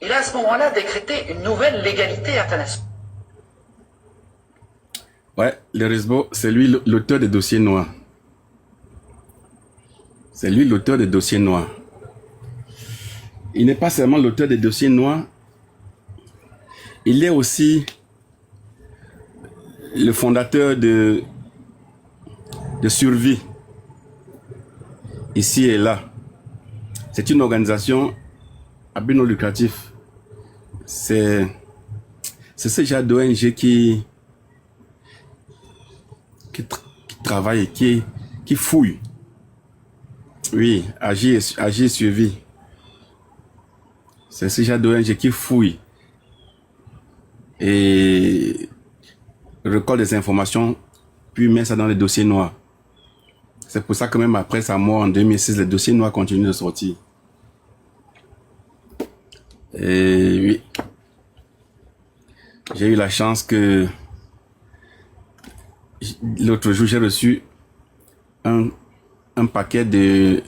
Il a à ce moment-là décrété une nouvelle légalité internationale. Ouais, le Risbo, c'est lui l'auteur des dossiers noirs. C'est lui l'auteur des dossiers noirs. Il n'est pas seulement l'auteur des dossiers noirs, il est aussi le fondateur de Survie, ici et là. C'est une organisation à but non lucratif. C'est ce genre d'ONG qui travaille, qui fouille. Oui, agir suivi. C'est ce genre d'ONG qui fouille et récolte des informations, puis met ça dans les dossiers noirs. C'est pour ça que même après sa mort en 2006, les dossiers noirs continuent de sortir. Et oui, j'ai eu la chance que l'autre jour, j'ai reçu un paquet de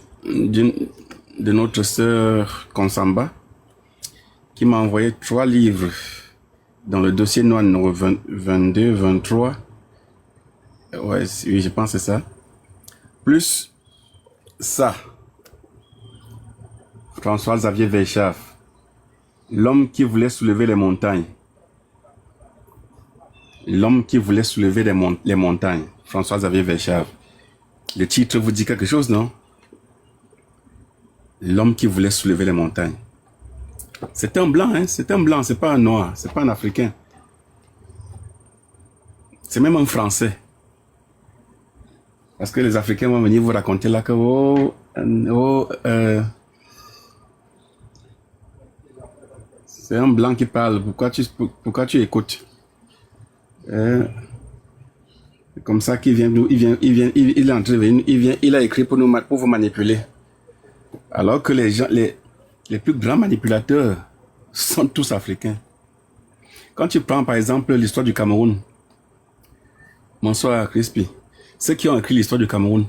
notre sœur Konsamba qui m'a envoyé 3 livres dans le dossier noir numéro 22, 23. Ouais, oui, je pense que c'est ça. Plus ça. François-Xavier Verschaff. L'homme qui voulait soulever les montagnes. L'homme qui voulait soulever les montagnes. François-Xavier Verschaff. Le titre vous dit quelque chose, non? L'homme qui voulait soulever les montagnes. C'est un blanc, hein? C'est un blanc, c'est pas un noir, c'est pas un africain. C'est même un français. Parce que les Africains vont venir vous raconter là que c'est un blanc qui parle. Pourquoi tu écoutes? C'est comme ça qu'il vient, il est entré, il a écrit pour vous manipuler. Alors que les gens, les plus grands manipulateurs sont tous africains. Quand tu prends par exemple l'histoire du Cameroun, bonsoir Crispy, ceux qui ont écrit l'histoire du Cameroun,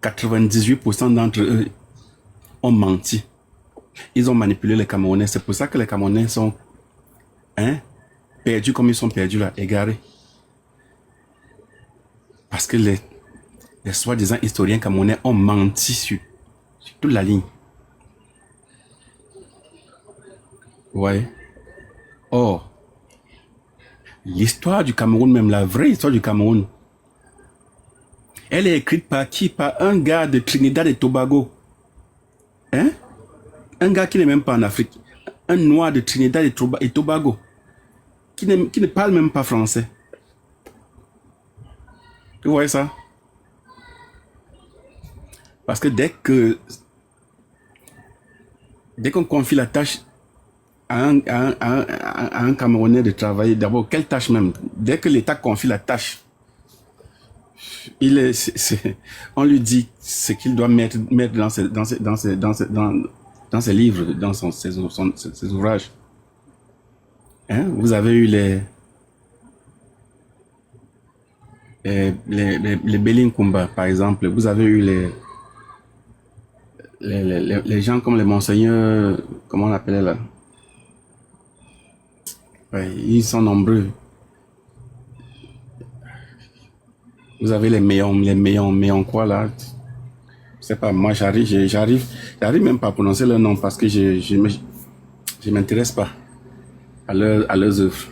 98% d'entre eux ont menti. Ils ont manipulé les Camerounais. C'est pour ça que les Camerounais sont perdus comme ils sont perdus là, égarés. Parce que les soi-disant historiens camerounais ont menti sur toute la ligne. Ouais. Or, l'histoire du Cameroun, même la vraie histoire du Cameroun, elle est écrite par qui? Par un gars de Trinidad et Tobago. Hein? Un gars qui n'est même pas en Afrique. Un noir de Trinidad et Tobago. Qui ne parle même pas français. Vous voyez ça? Parce que dès qu'on confie la tâche à un Camerounais de travailler, d'abord, quelle tâche même? Dès que l'État confie la tâche, on lui dit ce qu'il doit mettre dans ses livres, dans ses ouvrages. Hein? Vous avez eu les Belinkumba, par exemple. Vous avez eu les gens comme les monseigneurs, comment on appelait là? Ouais, ils sont nombreux. Vous avez les Méons quoi là? Je sais pas, moi j'arrive même pas à prononcer leur nom parce que je m'intéresse pas à leurs œuvres.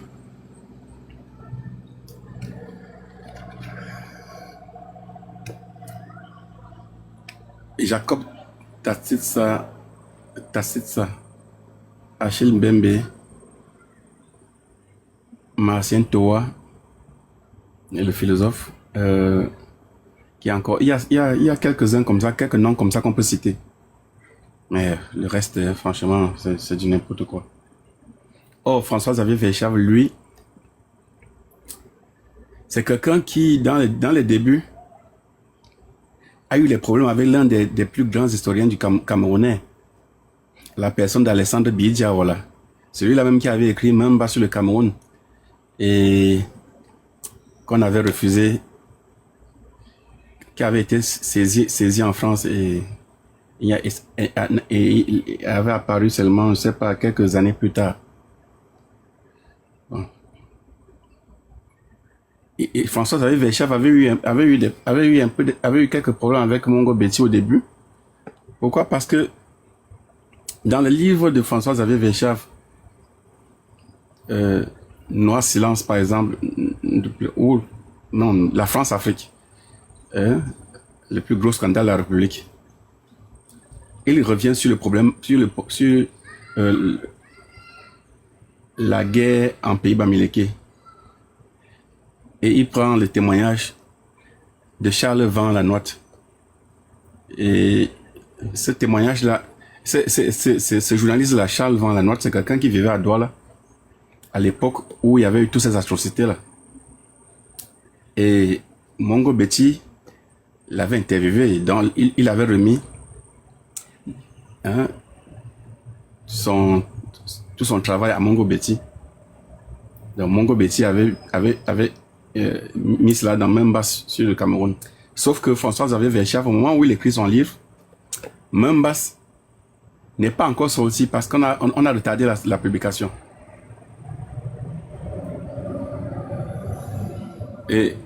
Jacob Tassitsa, Achille Mbembe, Marcien Toa, et le philosophe, qui est encore, il y a quelques-uns comme ça, quelques noms comme ça qu'on peut citer. Mais le reste, franchement, c'est du n'importe quoi. Oh, François-Xavier Verschaff, lui, c'est quelqu'un qui, dans les débuts, a eu les problèmes avec l'un des plus grands historiens du Camerounais, la personne d'Alessandre Bidja, voilà. Celui-là même qui avait écrit Memba sur le Cameroun et qu'on avait refusé, qui avait été saisi en France et il avait apparu seulement, je ne sais pas, quelques années plus tard. Bon. Et François-Xavier Verschaff avait eu quelques problèmes avec Mongo Betty au début. Pourquoi? Parce que dans le livre de François-Xavier Verschaff, Noir Silence par exemple, ou non, la France-Afrique, le plus gros scandale de la République, il revient sur le problème, sur la guerre en pays bamileke. Et il prend le témoignage de Charles Van Lanotte. Et ce témoignage-là, ce journaliste-là, Charles Van Lanotte, c'est quelqu'un qui vivait à Douala, à l'époque où il y avait eu toutes ces atrocités-là. Et Mongo Betty l'avait interviewé, donc il avait remis tout son travail à Mongo Betty. Donc Mongo Betty avait mis cela dans Membas sur le Cameroun. Sauf que François-Xavier Verschaff, au moment où il écrit son livre, Membas n'est pas encore sorti parce qu'on a retardé la publication. Et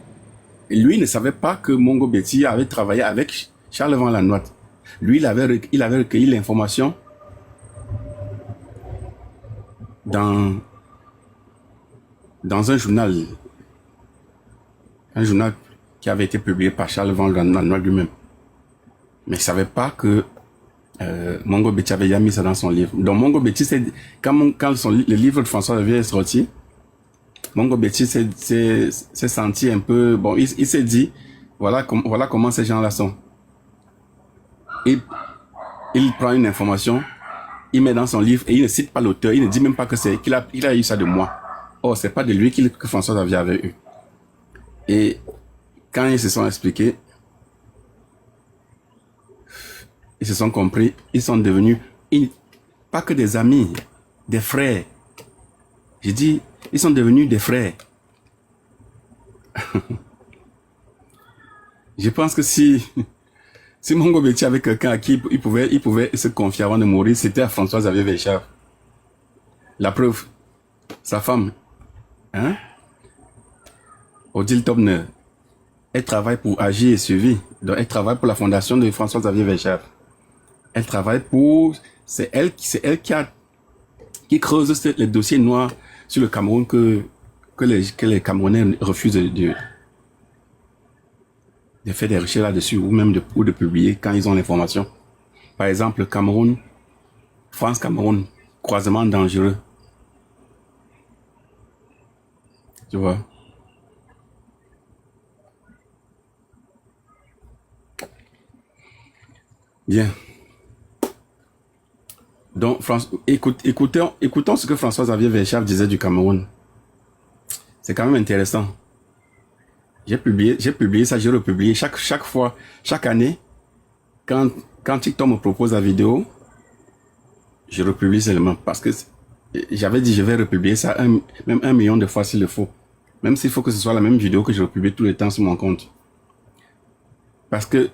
lui ne savait pas que Mongo Betty avait travaillé avec Charles Van Lanotte. Lui, il avait recueilli l'information dans un journal qui avait été publié par Charles Van Lanotte lui-même. Mais il ne savait pas que Mongo Betty avait déjà mis ça dans son livre. Donc Mongo Betty, quand le livre de François Xavier est sorti, Mongo Betty s'est senti un peu... Bon, il s'est dit, voilà comment ces gens-là sont. Il prend une information, il met dans son livre et il ne cite pas l'auteur, il ne dit même pas que qu'il a eu ça de moi. Or, c'est pas de lui que François Xavier avait eu. Et quand ils se sont expliqués, ils se sont compris, ils sont devenus pas que des amis, des frères. J'ai dit, ils sont devenus des frères. Je pense que si Mongo Betty avait quelqu'un à qui il pouvait se confier avant de mourir, c'était à François-Xavier Verschaff. La preuve, sa femme, Odile Tobner, elle travaille pour Agir et Suivi. Donc elle travaille pour la fondation de François-Xavier Verschaff. Elle travaille c'est elle qui creuse les dossiers noirs sur le Cameroun que les Camerounais refusent de faire des recherches là-dessus ou même de publier quand ils ont l'information. Par exemple, Cameroun, France-Cameroun, croisement dangereux. Tu vois? Bien. Donc, écoutons ce que François-Xavier Verschaff disait du Cameroun. C'est quand même intéressant. J'ai publié ça, j'ai republié chaque fois, chaque année, quand TikTok me propose la vidéo, je republie seulement parce que j'avais dit je vais republier ça même 1 million de fois s'il le faut. Même s'il faut que ce soit la même vidéo que je republie tout le temps sur mon compte. Parce qu'il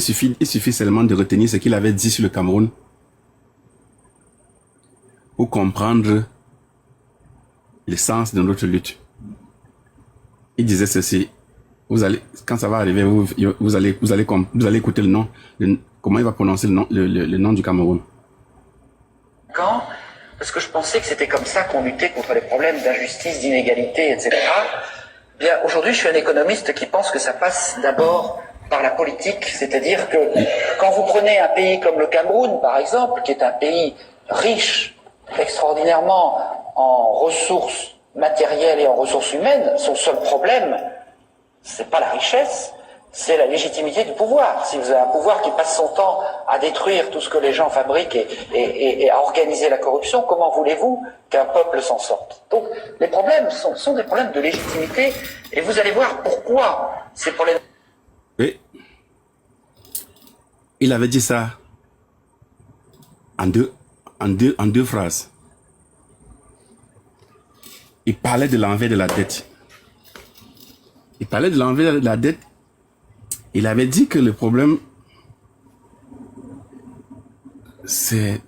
suffit seulement de retenir ce qu'il avait dit sur le Cameroun pour comprendre le sens de notre lutte. Il disait ceci, quand ça va arriver, vous allez écouter le nom, comment il va prononcer le nom du Cameroun. Parce que je pensais que c'était comme ça qu'on luttait contre les problèmes d'injustice, d'inégalité, etc. Bien, aujourd'hui, je suis un économiste qui pense que ça passe d'abord par la politique, c'est-à-dire que quand vous prenez un pays comme le Cameroun, par exemple, qui est un pays riche, extraordinairement en ressources matérielles et en ressources humaines, son seul problème, c'est pas la richesse, c'est la légitimité du pouvoir. Si vous avez un pouvoir qui passe son temps à détruire tout ce que les gens fabriquent et à organiser la corruption, comment voulez-vous qu'un peuple s'en sorte? Donc, les problèmes sont des problèmes de légitimité, et vous allez voir pourquoi ces problèmes... Oui. Il avait dit ça en deux phrases. Il parlait de l'envers de la dette. Il parlait de l'envers de la dette. Il avait dit que le problème ce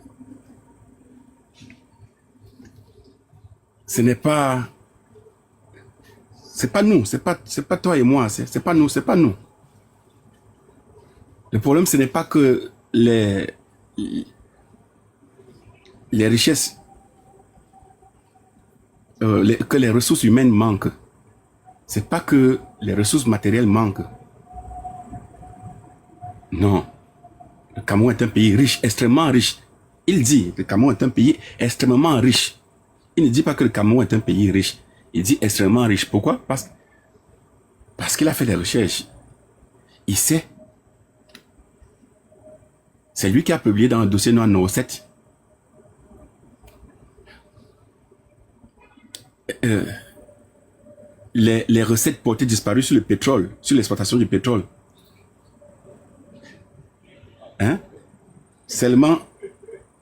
n'est pas, c'est pas nous, c'est pas toi et moi, c'est pas nous, c'est pas nous. Le problème, ce n'est pas que les richesses, que les ressources humaines manquent. C'est pas que les ressources matérielles manquent. Non. Le Cameroun est un pays riche, extrêmement riche. Il dit que le Cameroun est un pays extrêmement riche. Il ne dit pas que le Cameroun est un pays riche. Il dit extrêmement riche. Pourquoi? Parce qu'il a fait des recherches. Il sait. C'est lui qui a publié dans le dossier noir numéro 7. Les recettes portées disparues sur le pétrole, sur l'exploitation du pétrole. Hein? Seulement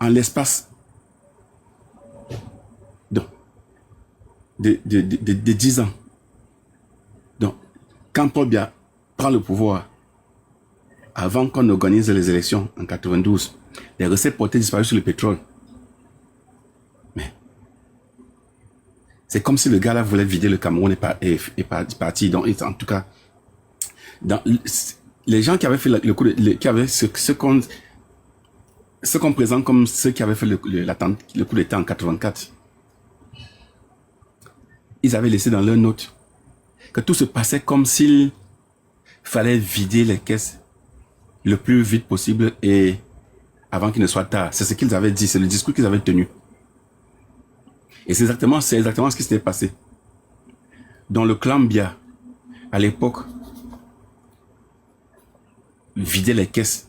en l'espace de 10 ans. Donc, quand Paul Biya prend le pouvoir, avant qu'on organise les élections en 92, les recettes portées disparues sur le pétrole. Mais c'est comme si le gars là voulait vider le Cameroun et parti. Donc, en tout cas, les gens qui avaient fait le coup qui avaient ce qu'on présente comme ceux qui avaient fait le coup d'État en 84, ils avaient laissé dans leur note que tout se passait comme s'il fallait vider les caisses le plus vite possible et avant qu'il ne soit tard. C'est ce qu'ils avaient dit, c'est le discours qu'ils avaient tenu. Et c'est exactement ce qui s'était passé. Dans le clan Biya, à l'époque, vider les caisses.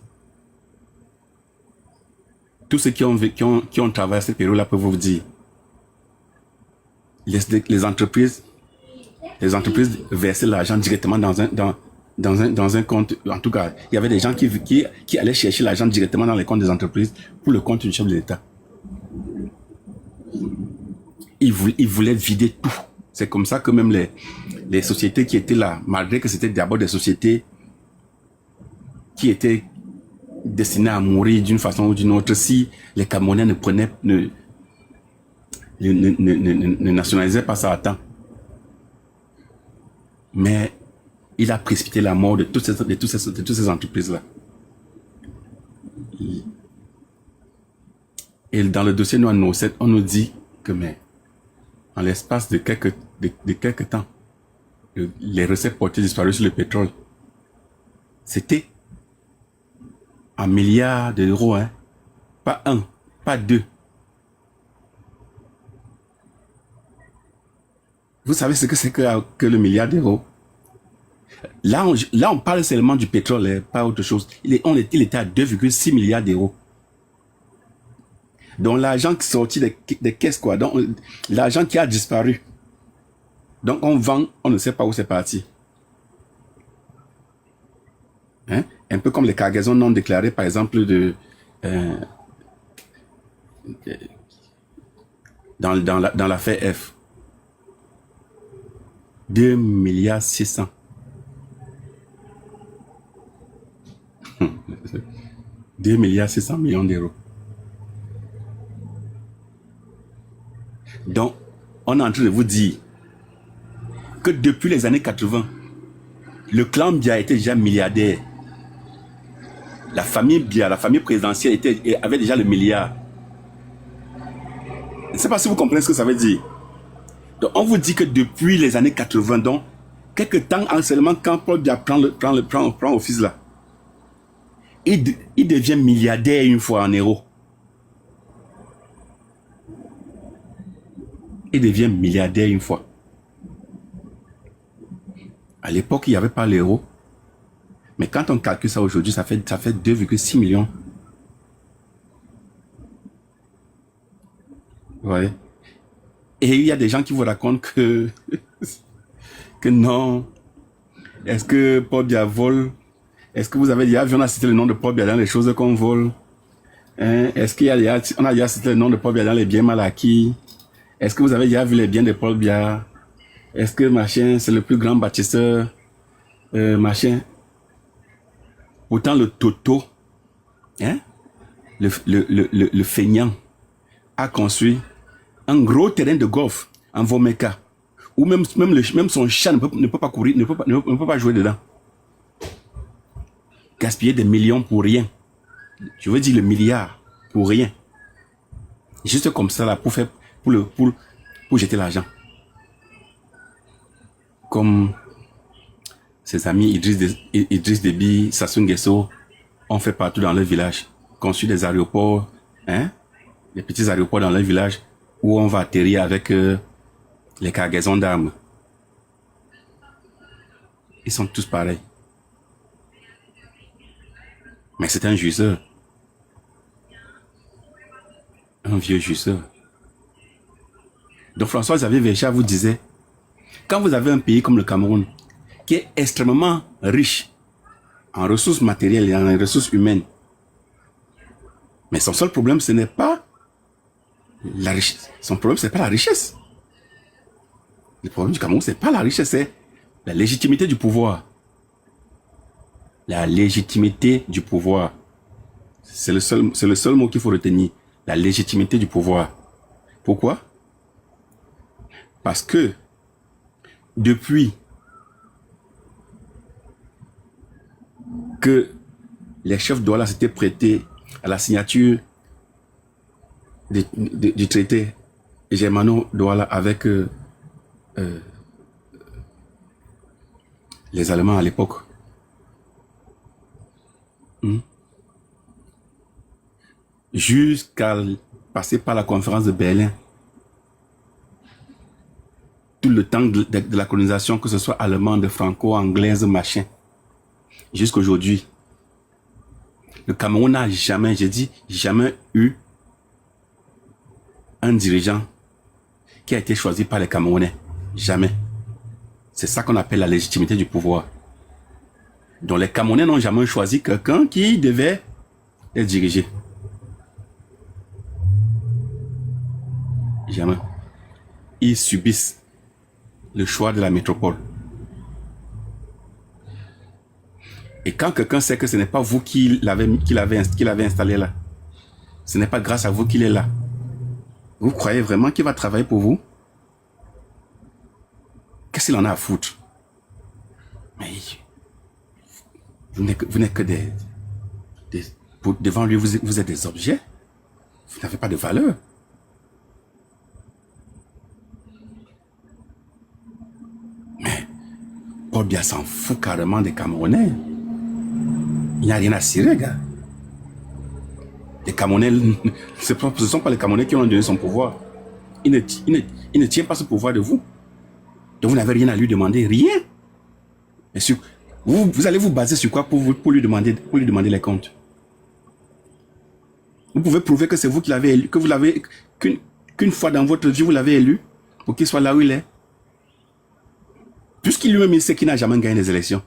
Tous ceux qui ont travaillé à cette période-là peuvent vous dire. Les entreprises versaient l'argent directement dans un compte. En tout cas, il y avait des gens qui allaient chercher l'argent directement dans les comptes des entreprises pour le compte du chef de l'État. Ils voulaient vider tout. C'est comme ça que même les sociétés qui étaient là, malgré que c'était d'abord des sociétés qui étaient destinées à mourir d'une façon ou d'une autre, si les Camerounais ne nationalisaient pas ça à temps. Mais il a précipité la mort de toutes ces entreprises-là. Et dans le dossier noir numéro 7, on nous dit que, mais, en l'espace de quelques temps, les recettes portées disparues sur le pétrole, c'était en milliards d'euros, hein. Pas un, pas deux. Vous savez ce que c'est que le milliard d'euros? Là, on parle seulement du pétrole, hein, pas autre chose. Il était à 2,6 milliards d'euros. Donc l'argent qui est sorti des caisses, quoi. Donc l'argent qui a disparu. Donc on vend, on ne sait pas où c'est parti. Hein? Un peu comme les cargaisons non déclarées, par exemple, dans l'affaire F. 2 milliards 600. 2 milliards 600 millions d'euros. Donc, on est en train de vous dire que depuis les années 80, le clan Biya était déjà milliardaire. La famille Biya, la famille présidentielle avait déjà le milliard. Je ne sais pas si vous comprenez ce que ça veut dire. Donc, on vous dit que depuis les années 80, donc, quelques temps seulement quand Paul Biya prend office là, il devient milliardaire une fois en euros. Il devient milliardaire une fois. À l'époque, il n'y avait pas l'euro. Mais quand on calcule ça aujourd'hui, ça fait 2,6 millions. Ouais. Et il y a des gens qui vous racontent que non. Est-ce que Paul Biya vole? Est-ce que vous avez déjà vu, on a cité le nom de Paul Biya dans les choses qu'on vole? Hein? Est-ce qu'on a déjà cité le nom de Paul Biya dans les biens mal acquis? Est-ce que vous avez déjà vu les biens de Paul Biya? Est-ce que machin, c'est le plus grand bâtisseur? Machin. Pourtant, le Toto, hein? le feignant a construit un gros terrain de golf en Vomeka, où même son chat ne peut pas courir, ne peut pas jouer dedans. Gaspiller des millions pour rien. Je veux dire le milliard pour rien. Juste comme ça là, pour jeter l'argent. Comme ses amis Idriss Déby, Sassou Nguesso ont fait partout dans leur village. Construit des aéroports, des petits aéroports dans leur village où on va atterrir avec les cargaisons d'armes. Ils sont tous pareils. Mais c'est un juseur. Un vieux juseur. Donc François-Xavier Bechar vous disait, quand vous avez un pays comme le Cameroun, qui est extrêmement riche en ressources matérielles et en ressources humaines, mais son seul problème, ce n'est pas la richesse. Son problème, ce n'est pas la richesse. Le problème du Cameroun, ce n'est pas la richesse, c'est la légitimité du pouvoir. La légitimité du pouvoir. C'est le seul mot qu'il faut retenir. La légitimité du pouvoir. Pourquoi? Parce que depuis que les chefs Douala s'étaient prêtés à la signature du traité Germano-Douala avec les Allemands à l'époque. Jusqu'à passer par la conférence de Berlin. Tout le temps de la colonisation, que ce soit allemande, franco-anglaise, machin. Jusqu'aujourd'hui, le Cameroun n'a jamais, j'ai dit, jamais eu un dirigeant qui a été choisi par les Camerounais. Jamais. C'est ça qu'on appelle la légitimité du pouvoir. Donc les Camerounais n'ont jamais choisi quelqu'un qui devait les diriger. Jamais. Ils subissent le choix de la métropole. Et quand quelqu'un sait que ce n'est pas vous qui l'avez installé là, ce n'est pas grâce à vous qu'il est là, vous croyez vraiment qu'il va travailler pour vous? Qu'est-ce qu'il en a à foutre? Mais vous n'êtes que devant lui, vous êtes des objets. Vous n'avez pas de valeur. Mais Paul Biya s'en fout carrément des Camerounais. Il n'y a rien à cirer, gars. Les Camerounais, ce ne sont pas les Camerounais qui ont donné son pouvoir. Il ne tient pas ce pouvoir de vous. Donc vous n'avez rien à lui demander, rien. Mais vous allez vous baser sur quoi pour lui demander les comptes? Vous pouvez prouver que c'est vous qui l'avez élu, que vous l'avez, qu'une fois dans votre vie, vous l'avez élu pour qu'il soit là où il est. Puisqu'il lui-même, il sait qu'il n'a jamais gagné les élections.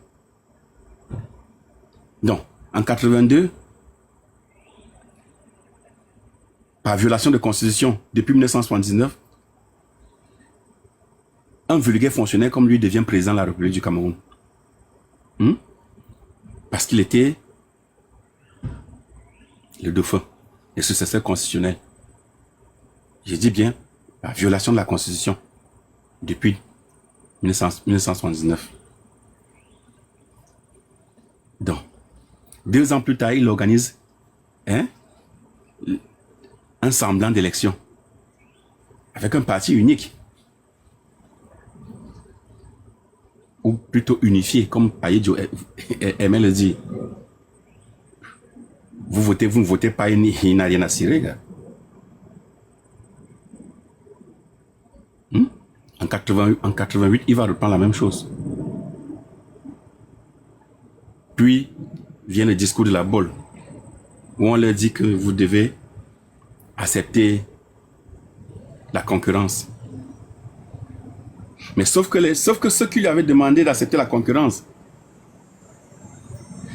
Donc, en 82, par violation de constitution, depuis 1979, un vulgaire fonctionnaire comme lui devient président de la République du Cameroun. Parce qu'il était le dauphin, le successeur constitutionnel. Je dis bien, par violation de la constitution, depuis 1979. Donc, 2 ans plus tard, il organise un semblant d'élection avec un parti unique. Ou plutôt unifié, comme Payedio aimait le dire. Vous ne votez pas, il n'a rien à cirer, gars. En 88, il va reprendre la même chose. Puis vient le discours de la Bolle, où on leur dit que vous devez accepter la concurrence. Mais sauf que ceux qui lui avaient demandé d'accepter la concurrence,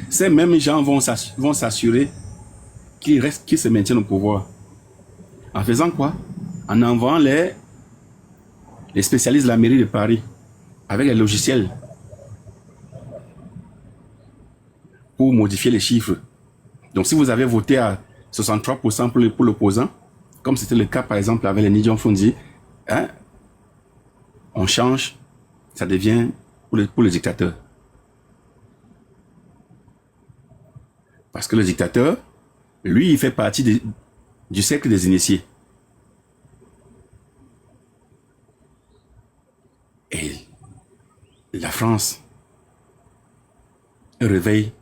ces mêmes gens vont s'assurer qu'ils se maintiennent au pouvoir. En faisant quoi? En envoyant les spécialistes de la mairie de Paris avec les logiciels pour modifier les chiffres. Donc si vous avez voté à 63% pour l'opposant, comme c'était le cas par exemple avec les Nigel Fondi, hein, on change, ça devient pour le dictateur. Parce que le dictateur, lui, il fait partie du cercle des initiés. Et la France réveille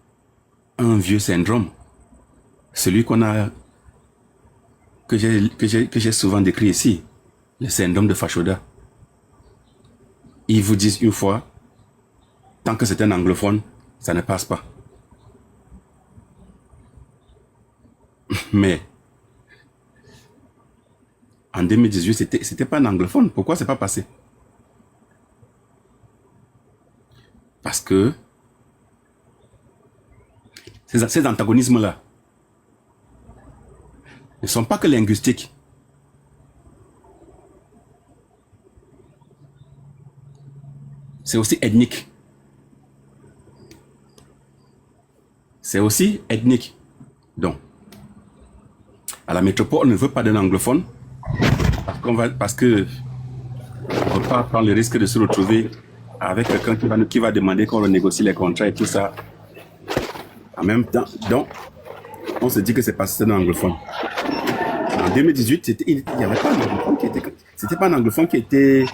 un vieux syndrome, celui que j'ai souvent décrit ici, le syndrome de Fachoda. Ils vous disent une fois, tant que c'est un anglophone, ça ne passe pas. Mais en 2018, c'était pas un anglophone. Pourquoi c'est pas passé? Parce que ces antagonismes-là ne sont pas que linguistiques. C'est aussi ethnique. C'est aussi ethnique. Donc, à la métropole, on ne veut pas d'un anglophone parce que on ne veut pas prendre le risque de se retrouver avec quelqu'un qui va demander qu'on renégocie les contrats et tout ça. En même temps, donc, on se dit que c'est parce que c'est un anglophone. En 2018, il n'y avait pas un anglophone qui était... C'était pas un anglophone qui était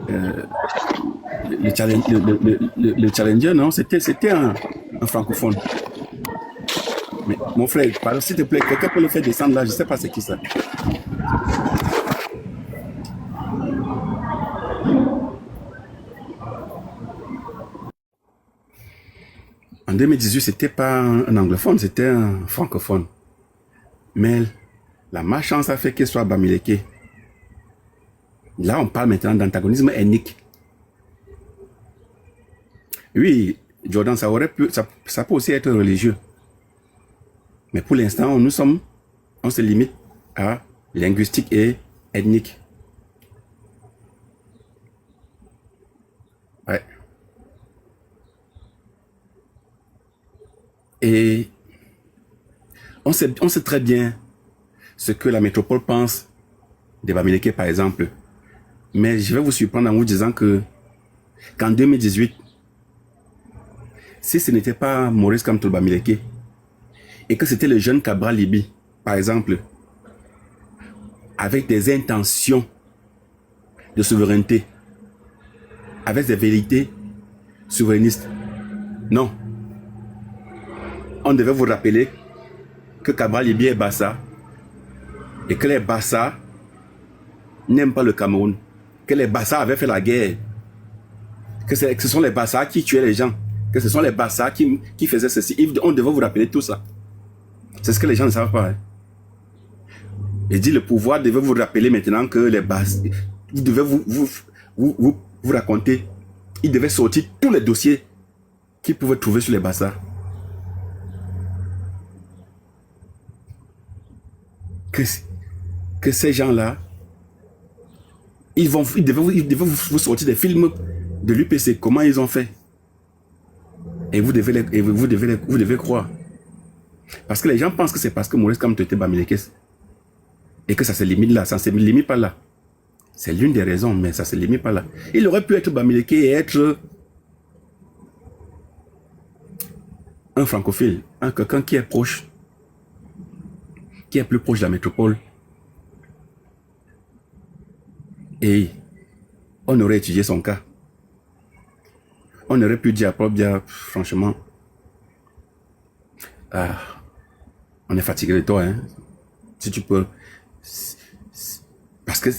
le challenger, non? C'était un francophone. Mais mon frère, pardon, s'il te plaît, quelqu'un peut le faire descendre là, je ne sais pas c'est qui ça. En 2018, c'était pas un anglophone, c'était un francophone. Mais la malchance a fait qu'il soit Bamileke. Là, on parle maintenant d'antagonisme ethnique. Oui, Jordan, ça peut aussi être religieux. Mais pour l'instant, on se limite à linguistique et ethnique. Ouais. Et on sait très bien ce que la métropole pense des Bamileke, par exemple. Mais je vais vous surprendre en vous disant qu'en 2018, si ce n'était pas Maurice Kamto Bamileke et que c'était le jeune Cabral Libi, par exemple, avec des intentions de souveraineté, avec des vérités souverainistes, non. On devait vous rappeler que Cabral Libi est Bassa et que les Bassa n'aiment pas le Cameroun, que les Bassa avaient fait la guerre, que ce sont les Bassa qui tuaient les gens, que ce sont les Bassa qui faisaient ceci. On devait vous rappeler tout ça. C'est ce que les gens ne savent pas. Hein. Et dit le pouvoir devait vous rappeler maintenant que les Bassa, il devait vous raconter, il devait sortir tous les dossiers qu'ils pouvaient trouver sur les Bassa. Que ces gens-là, ils devaient vous sortir des films de l'UPC, comment ils ont fait. Et vous devez croire. Parce que les gens pensent que c'est parce que Maurice Kamto était Bamileke et que ça se limite là, ça ne se limite pas là. C'est l'une des raisons, mais ça ne se limite pas là. Il aurait pu être Bamileke et être un francophile, quelqu'un qui est proche, qui est plus proche de la métropole. Et on aurait étudié son cas. On aurait pu dire à Probia, franchement, on est fatigué de toi, hein. Si tu peux. Parce que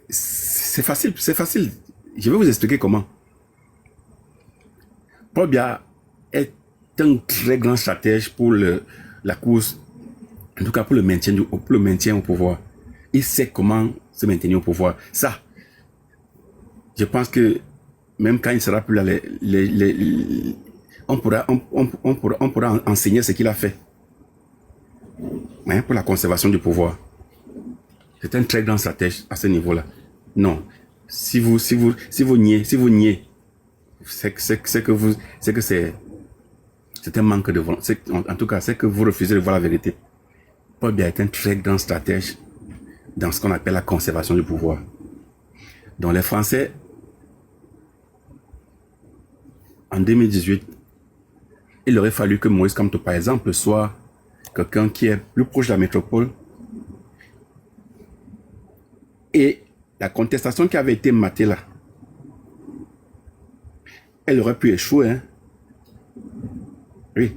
c'est facile. Je vais vous expliquer comment. Probia est un très grand stratège pour la course, en tout cas pour le maintien au pouvoir. Il sait comment se maintenir au pouvoir. Ça, je pense que même quand il sera plus là, on pourra enseigner ce qu'il a fait, hein, pour la conservation du pouvoir. C'est un très grand stratège à ce niveau-là. Non, si vous niez, c'est un manque de volonté. En tout cas, c'est que vous refusez de voir la vérité. Paul Biya est un très grand stratège dans ce qu'on appelle la conservation du pouvoir. Donc les Français, en 2018, il aurait fallu que Maurice Kamto, par exemple, soit quelqu'un qui est plus proche de la métropole. Et la contestation qui avait été matée là, elle aurait pu échouer. Hein? Oui,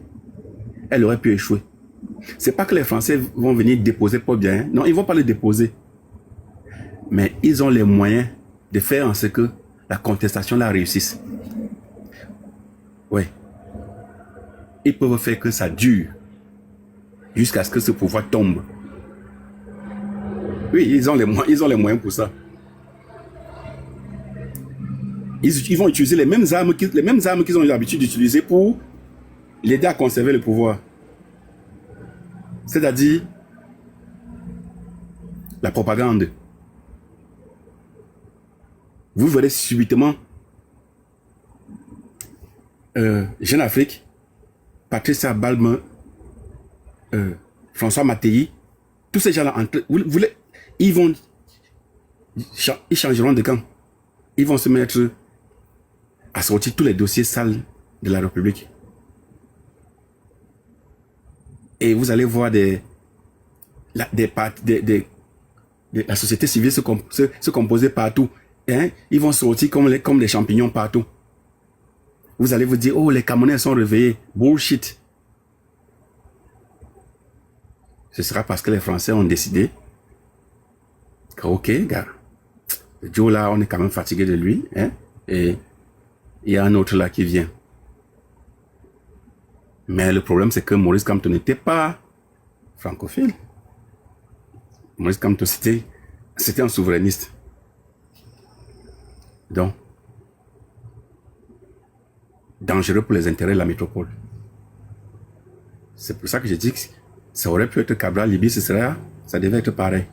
elle aurait pu échouer. C'est pas que les Français vont venir déposer Paul Biya. Hein? Non, ils vont pas le déposer. Mais ils ont les moyens de faire en sorte que la contestation la réussisse. Oui. Ils peuvent faire que ça dure jusqu'à ce que ce pouvoir tombe. Oui, ils ont les moyens pour ça. Ils vont utiliser les mêmes armes qu'ils ont eu l'habitude d'utiliser pour l'aider à conserver le pouvoir. C'est-à-dire la propagande. Vous verrez subitement Jeune Afrique, Patricia Balme, François Mattei, tous ces gens-là, ils changeront de camp. Ils vont se mettre à sortir tous les dossiers sales de la République. Et vous allez voir la société civile se composer partout. Hein? Ils vont sortir comme des champignons partout. Vous allez vous dire, oh, les Camerounais sont réveillés. Bullshit. Ce sera parce que les Français ont décidé que, ok, gars, Joe là, on est quand même fatigué de lui. Hein? Et il y a un autre là qui vient. Mais le problème, c'est que Maurice Kamto n'était pas francophile. Maurice Kamto, c'était un souverainiste. Donc, dangereux pour les intérêts de la métropole. C'est pour ça que je dis que ça aurait pu être Cabral, Libye, ça devait être pareil.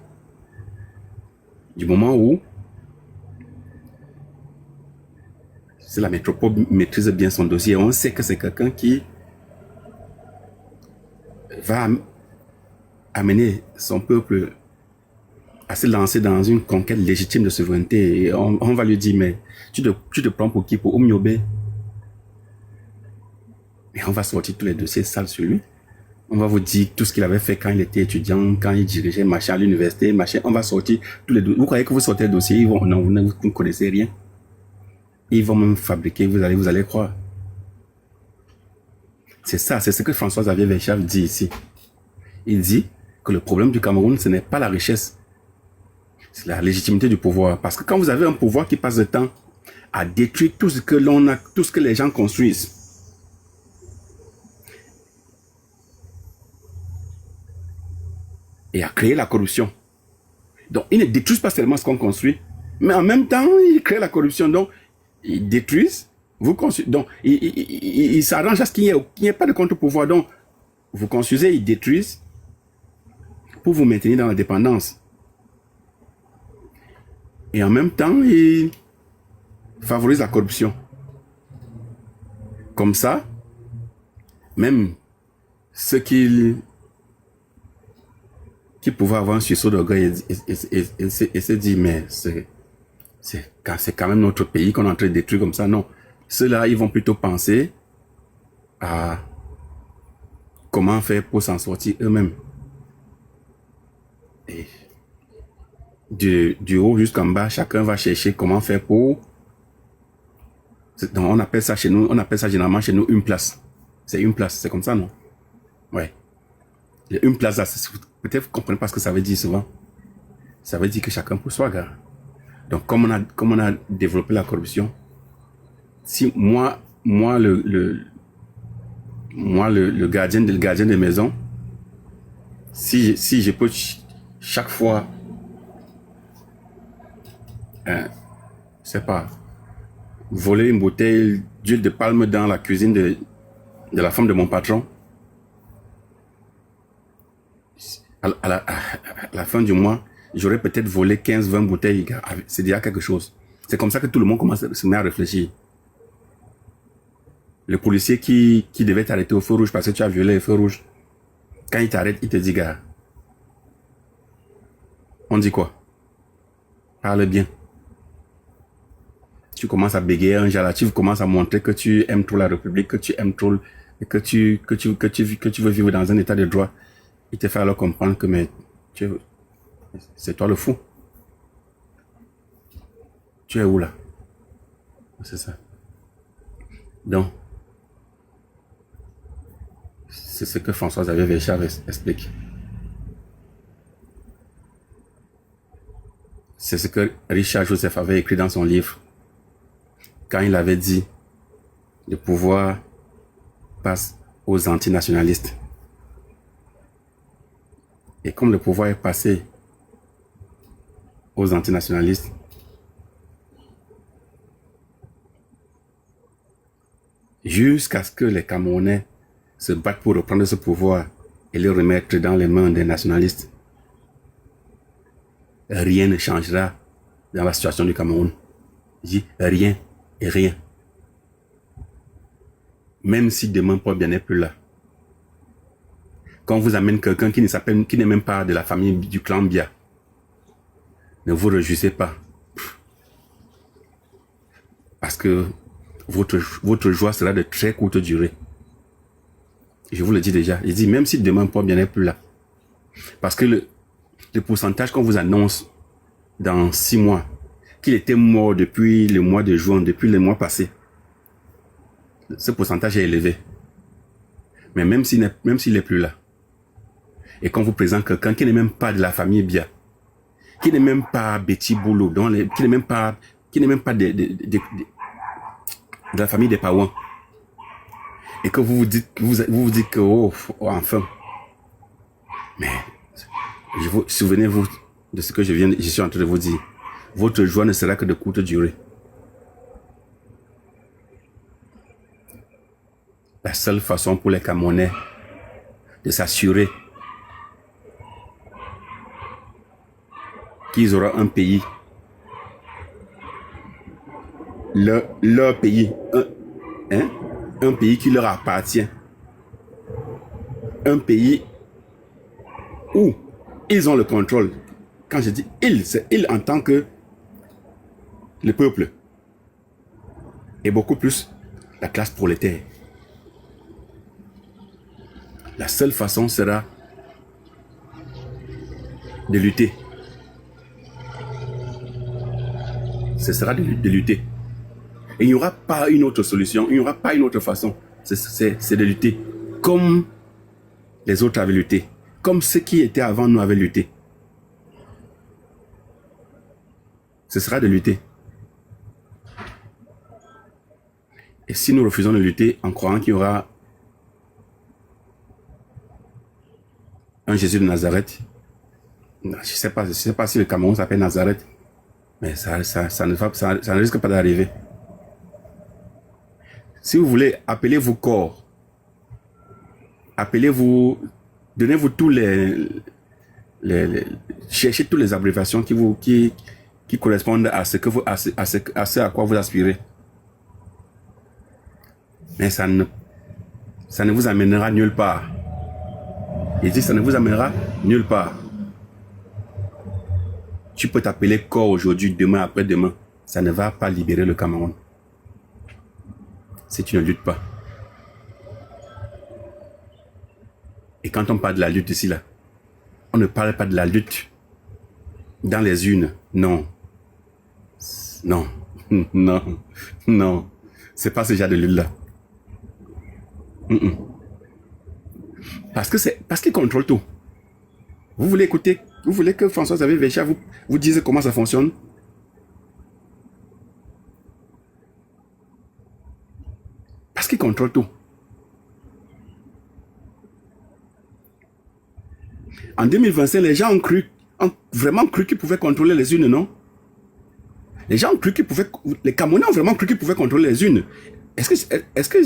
Du moment où si la métropole maîtrise bien son dossier, on sait que c'est quelqu'un qui va amener son peuple à se lancer dans une conquête légitime de souveraineté. Et on va lui dire, mais tu te prends pour qui? Pour Oumiobe? Et on va sortir tous les dossiers sales sur lui. On va vous dire tout ce qu'il avait fait quand il était étudiant, quand il dirigeait machin à l'université, machin. On va sortir tous les dossiers. Vous croyez que vous sortez le dossier, ils vont, non, vous ne connaissez rien. Ils vont même fabriquer, vous allez croire. C'est ça, c'est ce que François-Xavier Verschaff dit ici. Il dit que le problème du Cameroun, ce n'est pas la richesse, c'est la légitimité du pouvoir. Parce que quand vous avez un pouvoir qui passe le temps à détruire tout ce que l'on a, tout ce que les gens construisent, et à créer la corruption. Donc, ils ne détruisent pas seulement ce qu'on construit, mais en même temps, ils créent la corruption. Donc, ils détruisent, vous construisez. Donc, ils s'arrangent à ce qu'il n'y ait pas de contre-pouvoir. Donc, vous construisez, ils détruisent pour vous maintenir dans la dépendance. Et en même temps, ils favorisent la corruption. Comme ça, même ceux qui pouvaient avoir un sursaut d'orgueil et se dire, mais c'est quand même notre pays qu'on est en train de détruire comme ça. Non, ceux-là, ils vont plutôt penser à comment faire pour s'en sortir eux-mêmes. Et du haut jusqu'en bas, chacun va chercher comment faire pour... Donc on appelle ça chez nous, généralement chez nous une place. C'est une place, c'est comme ça, non? Ouais. Il y a une place là, peut-être vous ne comprenez pas ce que ça veut dire souvent. Ça veut dire que chacun pour soi, gars. Donc comme on a développé la corruption, si moi le gardien de maison, si je peux chaque fois, je sais pas, voler une bouteille d'huile de palme dans la cuisine de la femme de mon patron, à la fin du mois, j'aurais peut-être volé 15-20 bouteilles. C'est déjà quelque chose. C'est comme ça que tout le monde se met à réfléchir. Le policier qui devait t'arrêter au feu rouge parce que tu as violé le feu rouge, quand il t'arrête, il te dit, gars, On dit quoi? Parle bien. Tu commences à bégayer un genre, tu commences à montrer que tu aimes trop la République, que tu aimes trop, et que tu veux vivre dans un état de droit. Il te fait alors comprendre que mais c'est toi le fou. Tu es où là? C'est ça. Donc, c'est ce que François-Xavier Véchard explique. C'est ce que Richard Joseph avait écrit dans son livre. Quand il avait dit le pouvoir passe aux antinationalistes. Et comme le pouvoir est passé aux antinationalistes, jusqu'à ce que les Camerounais se battent pour reprendre ce pouvoir et le remettre dans les mains des nationalistes, rien ne changera dans la situation du Cameroun. Je dis rien et rien. Même si demain Paul Biya n'est plus là. Quand on vous amène quelqu'un qui n'est même pas de la famille du clan Biya, ne vous réjouissez pas. Parce que votre joie sera de très courte durée. Je vous le dis déjà. Je dis même si demain Paul Biya n'est plus là. Parce que le pourcentage qu'on vous annonce dans 6 mois, qu'il était mort depuis le mois de juin, depuis le mois passé, ce pourcentage est élevé. Mais même s'il n'est plus là, et qu'on vous présente quelqu'un qui n'est même pas de la famille Biya, qui n'est même pas Betty Boulot, qui n'est même pas de la famille des Paouans, et que vous vous dites que oh, enfin, mais souvenez-vous de ce que je suis en train de vous dire. Votre joie ne sera que de courte durée. La seule façon pour les Camerounais de s'assurer qu'ils auront un pays, leur pays, un pays qui leur appartient, un pays où ils ont le contrôle. Quand je dis ils, c'est ils en tant que le peuple, et beaucoup plus la classe prolétaire. La seule façon sera de lutter. Ce sera de lutter. Et il n'y aura pas une autre solution, il n'y aura pas une autre façon. C'est de lutter comme les autres avaient lutté, comme ceux qui étaient avant nous avaient lutté. Ce sera de lutter. Et si nous refusons de lutter en croyant qu'il y aura un Jésus de Nazareth, je ne sais pas si le Cameroun s'appelle Nazareth, mais ça ne risque pas d'arriver. Si vous voulez, appelez-vous corps. Appelez-vous, donnez-vous tous cherchez toutes les abréviations qui correspondent à ce à quoi vous aspirez. Mais ça ne vous amènera nulle part. Il dit ça ne vous amènera nulle part. Tu peux t'appeler corps aujourd'hui, demain, après-demain. Ça ne va pas libérer le Cameroun. Si tu ne luttes pas. Et quand on parle de la lutte ici, là, on ne parle pas de la lutte dans les urnes. Non. Non. Non. Non. C'est pas ce genre de lutte-là. Parce qu'il contrôle tout. Vous voulez écouter, vous voulez que François-Xavier Véchard vous dise comment ça fonctionne? Parce qu'il contrôle tout. En 2025, les gens ont vraiment cru qu'ils pouvaient contrôler les urnes, non? Les gens ont cru les Camerounais ont vraiment cru qu'ils pouvaient contrôler les urnes. Est-ce que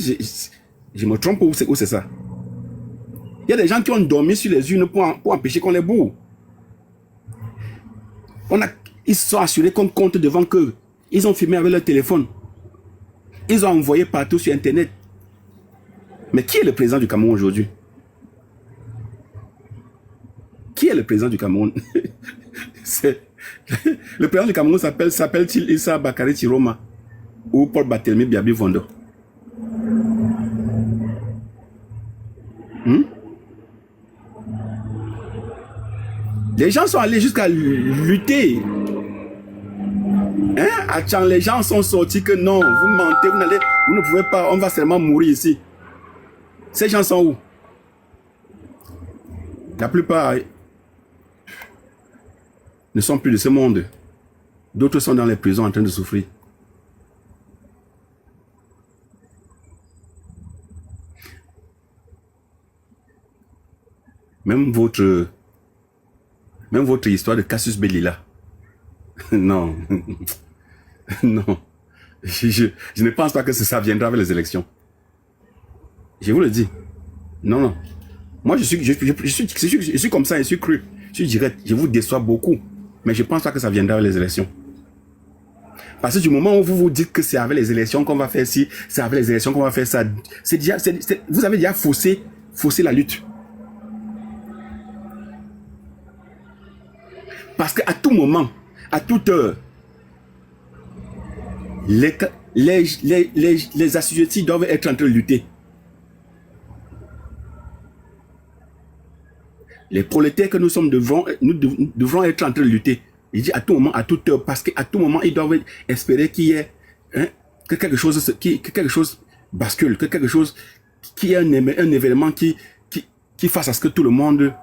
je me trompe ou c'est ça? Il y a des gens qui ont dormi sur les urnes pour empêcher qu'on les bourre. Ils se sont assurés qu'on compte devant qu'eux. Ils ont filmé avec leur téléphone. Ils ont envoyé partout sur Internet. Mais qui est le président du Cameroun aujourd'hui? Qui est le président du Cameroun? Le président du Cameroun s'appelle-t-il Issa Bakary Chiroma ou Paul Barthélemy Biabi Vondo? Les gens sont allés jusqu'à lutter. Hein? Attends, les gens sont sortis que non, vous mentez, vous ne pouvez pas, on va seulement mourir ici. Ces gens sont où? La plupart ne sont plus de ce monde. D'autres sont dans les prisons en train de souffrir. Même votre histoire de Cassius Belli là. Non. Non. Je ne pense pas que ça viendra avec les élections. Je vous le dis. Non, non. Moi, je suis comme ça, je suis cru. Je suis direct. Je vous déçois beaucoup. Mais je ne pense pas que ça viendra avec les élections. Parce que du moment où vous vous dites que c'est avec les élections qu'on va faire ci, c'est avec les élections qu'on va faire ça, vous avez déjà faussé la lutte. Parce qu'à tout moment, à toute heure, les assujettis doivent être en train de lutter. Les prolétaires que nous sommes nous devrons être en train de lutter. Il dit à tout moment, à toute heure, parce qu'à tout moment, ils doivent espérer qu'il y ait que quelque chose bascule, que quelque chose, qu'il y ait un événement qui fasse à ce que tout le monde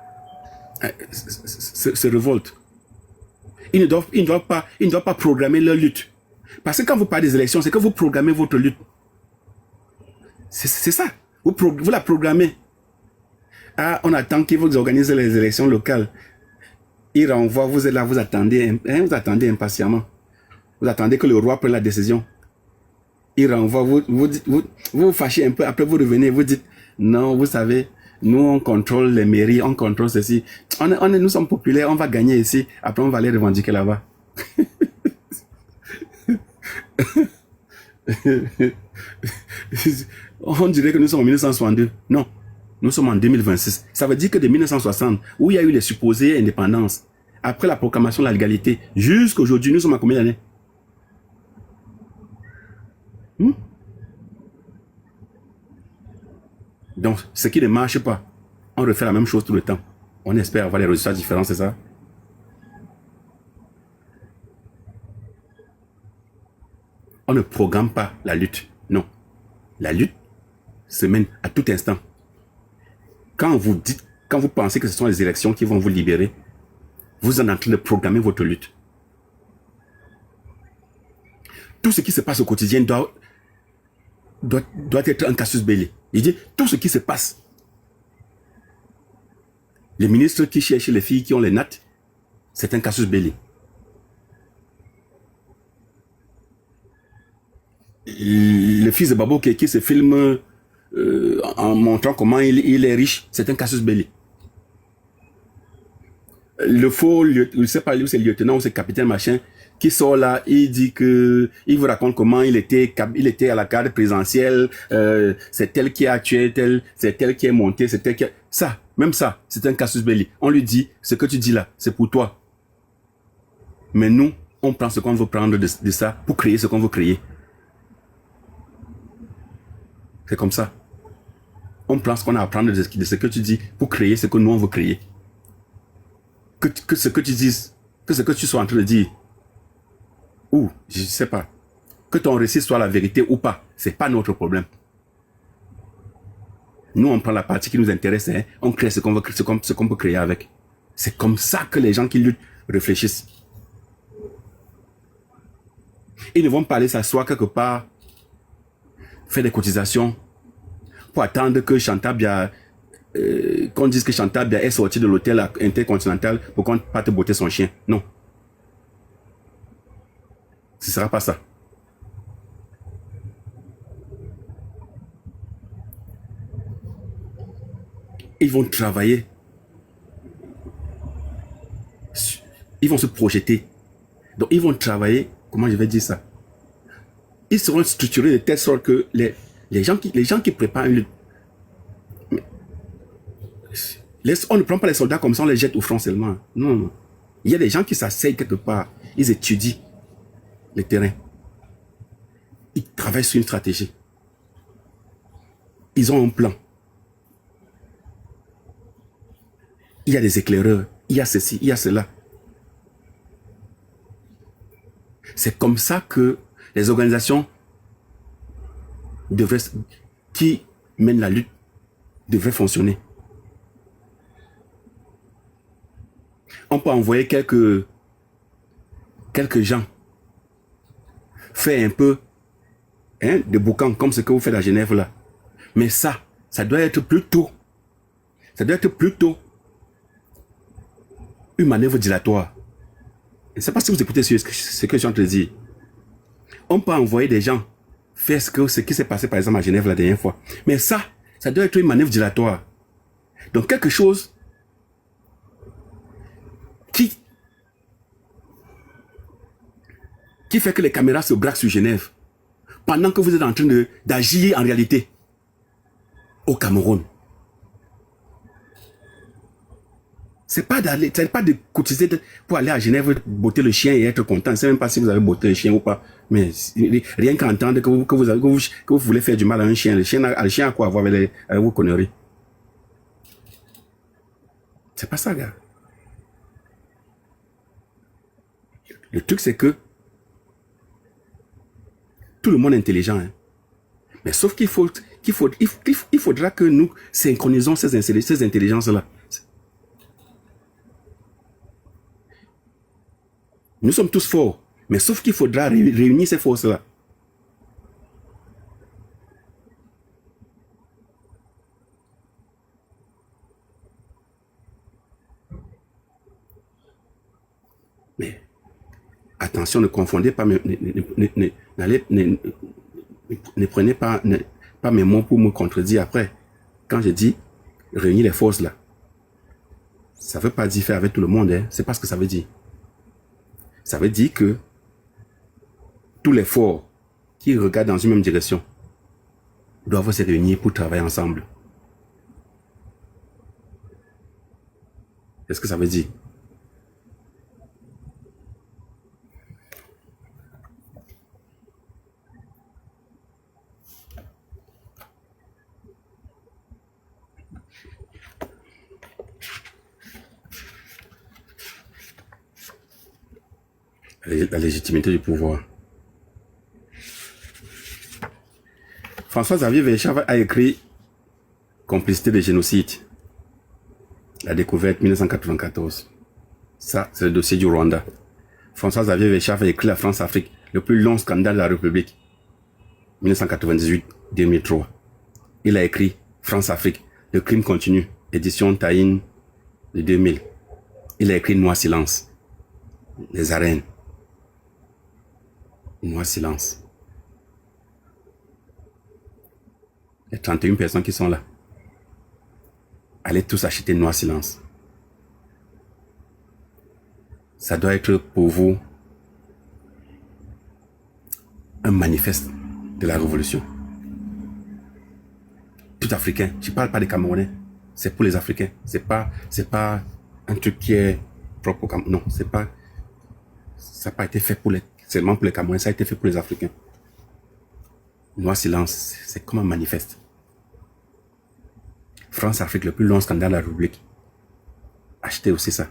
se révolte. Ils ne doivent pas programmer leur lutte. Parce que quand vous parlez des élections, c'est que vous programmez votre lutte. C'est ça. Vous la programmez. Ah, on attend qu'ils vous organisent les élections locales. Ils renvoient, vous êtes là, vous attendez impatiemment. Vous attendez que le roi prenne la décision. Il renvoie, vous fâchez un peu, après vous revenez, vous dites, non, vous savez, nous on contrôle les mairies, on contrôle ceci. Nous sommes populaires, on va gagner ici, après on va aller revendiquer là-bas. On dirait que nous sommes en 1962. Non, nous sommes en 2026. Ça veut dire que de 1960, où il y a eu les supposées indépendances, après la proclamation de la légalité, jusqu'à aujourd'hui, nous sommes à combien d'années? Donc, ce qui ne marche pas, on refait la même chose tout le temps. On espère avoir des résultats différents, c'est ça? On ne programme pas la lutte. Non. La lutte se mène à tout instant. Quand vous pensez que ce sont les élections qui vont vous libérer, vous êtes en train de programmer votre lutte. Tout ce qui se passe au quotidien doit être un casus belli. Il dit, tout ce qui se passe. Les ministres qui cherchent les filles qui ont les nattes, c'est un casus belli. Le fils de Babo qui se filme en montrant comment il est riche, c'est un casus belli. Le faux, je ne sais pas où c'est le lieutenant ou c'est le capitaine machin, qui sort là, il dit que, il vous raconte comment il était à la garde présidentielle, c'est tel qui a tué tel, c'est tel qui est monté, c'est tel qui a... Ça, même ça, c'est un casus belli. On lui dit, ce que tu dis là, c'est pour toi. Mais nous, on prend ce qu'on veut prendre de ça pour créer ce qu'on veut créer. C'est comme ça. On prend ce qu'on a à prendre de ce que tu dis pour créer ce que nous on veut créer. Que ce que tu dises, que ce que tu sois en train de dire, ou, je ne sais pas, que ton récit soit la vérité ou pas, c'est pas notre problème. Nous, on prend la partie qui nous intéresse, hein, on crée ce qu'on peut créer avec. C'est comme ça que les gens qui luttent réfléchissent. Ils ne vont pas aller s'asseoir quelque part, faire des cotisations, pour attendre que Chantabia, qu'on dise que Chantabia est sorti de l'hôtel intercontinental pour qu'on parte botter son chien. Non. Ce ne sera pas ça. Ils vont travailler. Ils vont se projeter. Donc ils vont travailler, comment je vais dire ça? Ils seront structurés de telle sorte que les gens qui préparent une lutte, on ne prend pas les soldats comme ça, on les jette au front seulement. Non, non. Il y a des gens qui s'asseyent quelque part, ils étudient le terrain. Ils travaillent sur une stratégie. Ils ont un plan. Il y a des éclaireurs, il y a ceci, il y a cela. C'est comme ça que les organisations qui mènent la lutte devraient fonctionner. On peut envoyer quelques gens faire un peu de boucan comme ce que vous faites à Genève là. Mais ça doit être plutôt une manœuvre dilatoire. Je ne sais pas si vous écoutez ce que je suis en train de dire. On peut envoyer des gens faire ce qui s'est passé par exemple à Genève la dernière fois. Mais ça doit être une manœuvre dilatoire. Donc quelque chose qui fait que les caméras se braquent sur Genève pendant que vous êtes en train d'agir en réalité au Cameroun. C'est pas de cotiser pour aller à Genève botter le chien et être content. Je ne sais même pas si vous avez botté le chien ou pas. Mais rien qu'entendre que vous voulez faire du mal à un chien. Le chien a quoi à voir avec vos conneries? C'est pas ça, gars. Le truc, c'est que tout le monde est intelligent. Hein. Mais sauf qu'il faudra que nous synchronisons ces intelligences-là. Nous sommes tous forts, mais sauf qu'il faudra réunir ces forces-là. Mais attention, ne confondez pas, ne prenez pas mes mots pour me contredire après. Quand je dis réunir les forces là, ça ne veut pas dire faire avec tout le monde, hein. C'est pas ce que ça veut dire. Ça veut dire que tous les forts qui regardent dans une même direction doivent se réunir pour travailler ensemble. Qu'est-ce que ça veut dire? La légitimité du pouvoir. François-Xavier Verschaff a écrit Complicité de génocide. La découverte 1994. Ça, c'est le dossier du Rwanda. François-Xavier Verschaff a écrit La France-Afrique, le plus long scandale de la République. 1998-2003. Il a écrit France-Afrique, le crime continu. Édition Taïn de 2000. Il a écrit Noir Silence. Les arènes. Noir Silence. Les 31 personnes qui sont là. Allez tous acheter Noir Silence. Ça doit être pour vous un manifeste de la révolution. Tout Africain. Je ne parle pas des Camerounais. C'est pour les Africains. C'est pas un truc qui est propre au Cameroun. Non, ça n'a pas été fait seulement pour les Camerounais. Ça a été fait pour les Africains. Noir Silence, c'est comme un manifeste. France-Afrique, le plus long scandale de la République. Achetez aussi ça.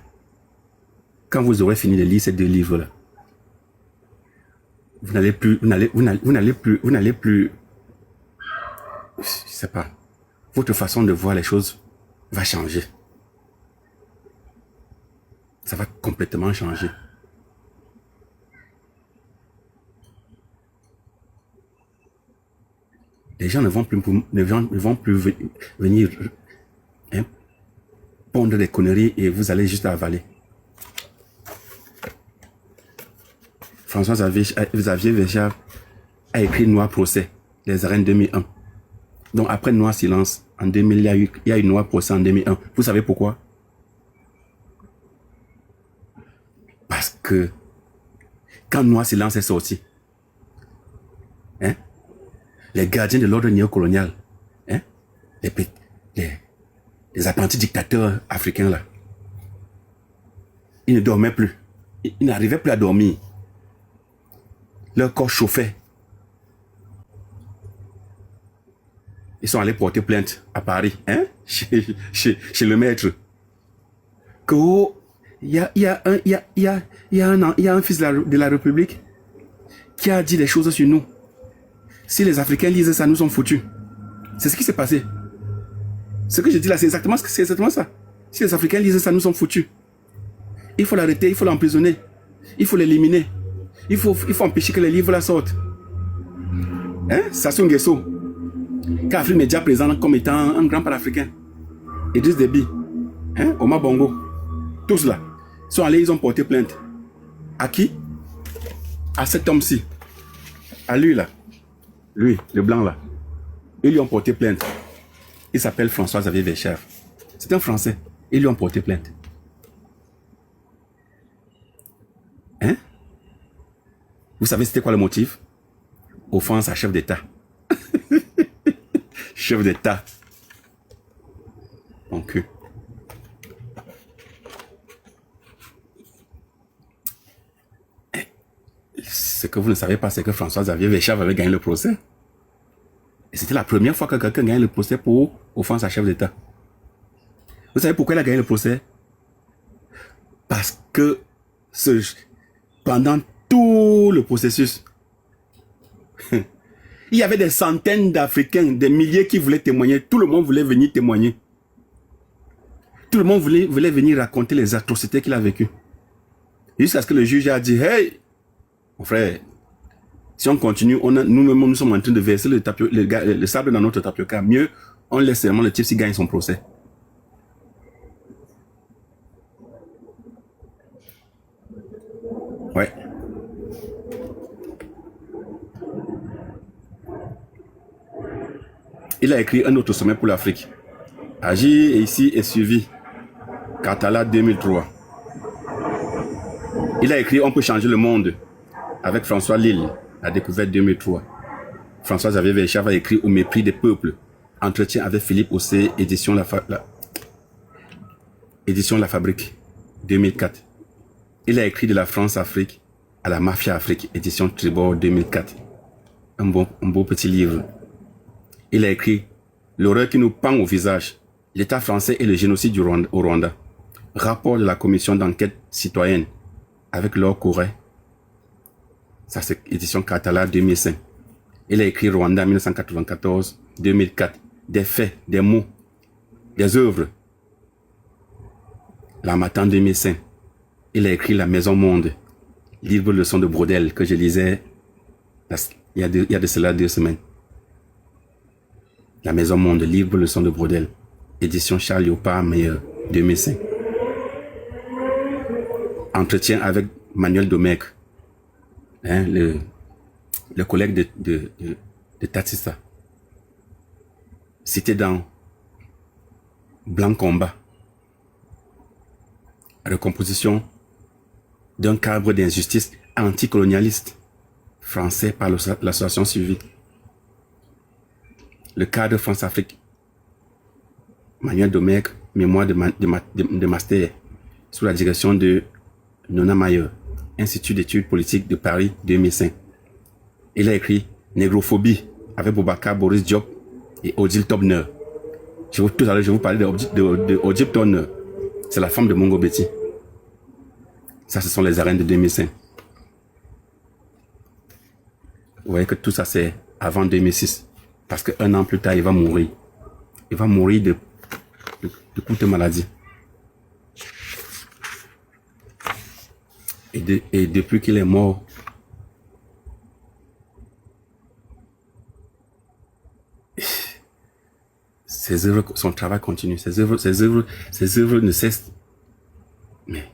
Quand vous aurez fini de lire ces deux livres-là, vous n'allez plus, je sais pas, votre façon de voir les choses va changer. Ça va complètement changer. Les gens ne vont plus venir pondre des conneries et vous allez juste avaler. François-Xavier Verschaff a écrit Noir Procès, les arènes 2001. Donc après Noir Silence, en 2000, il y a eu Noir Procès en 2001. Vous savez pourquoi? Parce que quand Noir Silence est sorti, les gardiens de l'ordre néocolonial, les apprentis dictateurs africains là, Ils ne dormaient plus. Ils n'arrivaient plus à dormir. Leur corps chauffait. Ils sont allés porter plainte à Paris, hein, chez le maître. Il y a un fils de la République qui a dit des choses sur nous. Si les Africains lisent ça, nous sommes foutus. C'est ce qui s'est passé. Ce que je dis là, c'est exactement ça. Si les Africains lisent ça, nous sommes foutus. Il faut l'arrêter, il faut l'emprisonner. Il faut l'éliminer. Il faut empêcher que les livres la sortent. Hein? Sassou Nguesso, qu'Afrique Média présente comme étant un grand panafricain. Idriss Déby, hein? Omar Bongo, tous là, sont allés, ils ont porté plainte. À qui? À cet homme-ci. À lui là. Lui, le blanc là. Ils lui ont porté plainte. Il s'appelle François-Xavier Verschaff. C'est un Français. Ils lui ont porté plainte. Hein? Vous savez c'était quoi le motif? Offense à chef d'État. Chef d'État. Mon cul. Ce que vous ne savez pas, c'est que François-Xavier Verschaff avait gagné le procès. Et c'était la première fois que quelqu'un gagne le procès pour offense à chef d'État. Vous savez pourquoi il a gagné le procès? Parce que pendant tout le processus, il y avait des centaines d'Africains, des milliers qui voulaient témoigner. Tout le monde voulait venir témoigner. Tout le monde voulait venir raconter les atrocités qu'il a vécues. Jusqu'à ce que le juge a dit, hey, mon frère, si on continue, nous-mêmes, nous sommes en train de verser le sable dans notre tapioca. Mieux, on laisse seulement le type s'il gagne son procès. Ouais. Il a écrit un autre sommet pour l'Afrique. Agir ici et suivi. Katala 2003. Il a écrit On peut changer le monde avec François Lille, la découverte 2003. François-Xavier Verschaff a écrit Au mépris des peuples. Entretien avec Philippe Ossé, édition La Fabrique 2004. Il a écrit De la France-Afrique à la Mafia-Afrique, édition Tribord 2004. Un beau petit livre. Il a écrit L'horreur qui nous pend au visage, l'État français et le génocide au Rwanda. Rapport de la commission d'enquête citoyenne avec Laure Couret. Ça c'est édition Katala 2005. Il a écrit Rwanda 1994-2004. Des faits, des mots, des œuvres. L'Harmattan 2005. Il a écrit La Maison Monde, livre leçon de Brodel que je lisais il y a de cela 2 semaines. La Maison Monde, livre leçon de Brodel, édition Charles Léopard Meyer 2005. Entretien avec Manuel Domecq, hein, le collègue de Tatissa. C'était dans Blanc Combat. Recomposition d'un cadre d'injustice anticolonialiste français par l'association civique. Le cadre France-Afrique. Manuel Domecq, mémoire de master sous la direction de Nona Mayer, Institut d'études politiques de Paris 2005. Il a écrit Négrophobie avec Boubacar Boris Diop et Odile Tobner. Tout à l'heure, je vous parlais de Odile Tobner. C'est la femme de Mongo Betty. Ça, ce sont les arènes de 2005. Vous voyez que tout ça, c'est avant 2006. Parce qu'un an plus tard, il va mourir. Il va mourir de courte maladie. Et depuis qu'il est mort, ses œuvres, son travail continue. Ses œuvres ne cessent. Mais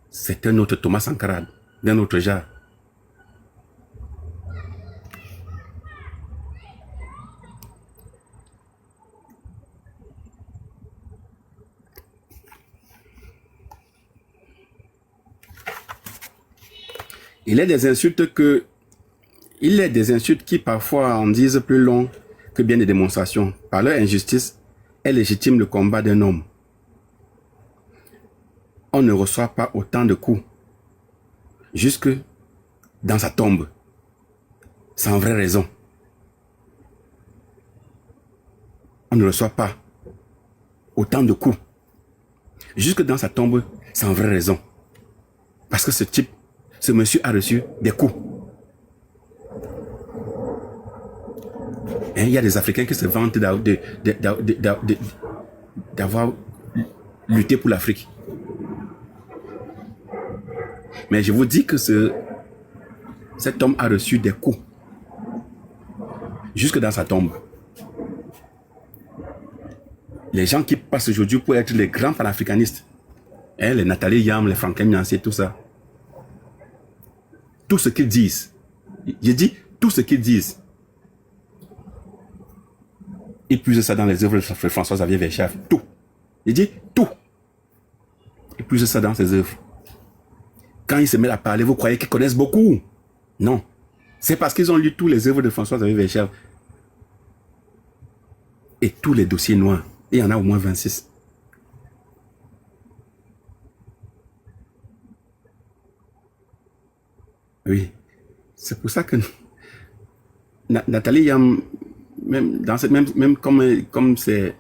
c'est un autre Thomas Sankara, d'un autre genre. Il est des insultes qui parfois en disent plus long que bien des démonstrations. Par leur injustice, elles légitiment le combat d'un homme. on ne reçoit pas autant de coups jusque dans sa tombe, sans vraie raison. On ne reçoit pas autant de coups jusque dans sa tombe, sans vraie raison. Parce que ce monsieur a reçu des coups. Et il y a des Africains qui se vantent d'avoir lutté pour l'Afrique. Mais je vous dis que cet homme a reçu des coups jusque dans sa tombe. Les gens qui passent aujourd'hui pour être les grands panafricanistes, hein, les Nathalie Yam, les Franklin Nyansé, tout ça, tout ce qu'ils disent, je dis tout ce qu'ils disent, ils puisent ça dans les œuvres de François-Xavier Verschaff, tout. Il dit tout. Ils puisent ça dans ses œuvres. Quand ils se mettent à parler, vous croyez qu'ils connaissent beaucoup? Non. C'est parce qu'ils ont lu tous les œuvres de François-Xavier Verschaff et tous les dossiers noirs. Il y en a au moins 26. Oui. C'est pour ça que Nathalie Yam, même comme c'est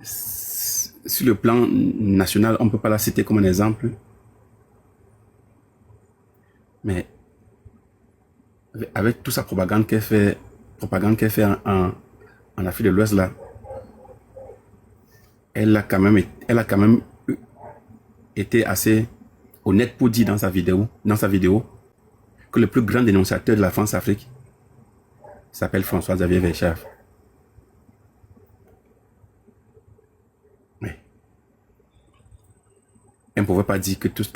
sur le plan national, on ne peut pas la citer comme un exemple. Mais avec toute sa propagande qu'elle fait, en Afrique de l'Ouest là, elle a quand même été assez honnête pour dire dans sa vidéo que le plus grand dénonciateur de la France-Afrique s'appelle François-Xavier Verschaff. Mais elle ne pouvait pas dire que tout ce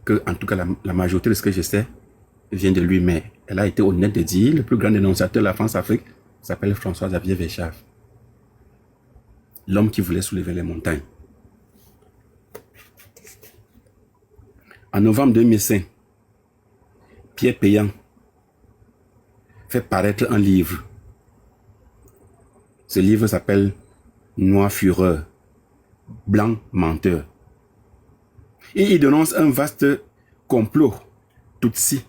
que en tout cas la majorité de ce que je sais vient de lui, mais elle a été honnête de dire le plus grand dénonciateur de la France-Afrique s'appelle François-Xavier Verschaff. L'homme qui voulait soulever les montagnes. En novembre 2005, Pierre Péan fait paraître un livre. Ce livre s'appelle Noir Fureur, Blanc Menteur. Et il dénonce un vaste complot Tutsi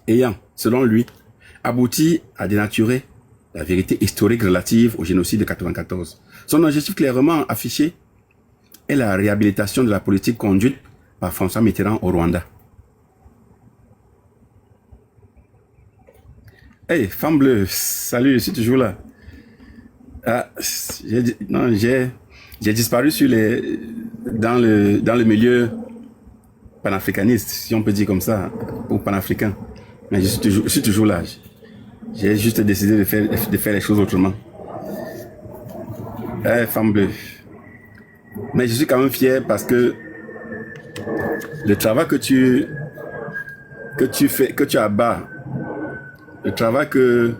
ayant, selon lui, abouti à dénaturer la vérité historique relative au génocide de 1994. Son objectif clairement affiché est la réhabilitation de la politique conduite par François Mitterrand au Rwanda. Hey, femme bleue, salut, je suis toujours là. Ah, j'ai disparu dans le milieu panafricaniste, si on peut dire comme ça, ou panafricain. Mais je suis toujours là. J'ai juste décidé de faire les choses autrement. Hey, femme bleue. Mais je suis quand même fier parce que le travail que tu fais, que tu abats, le travail que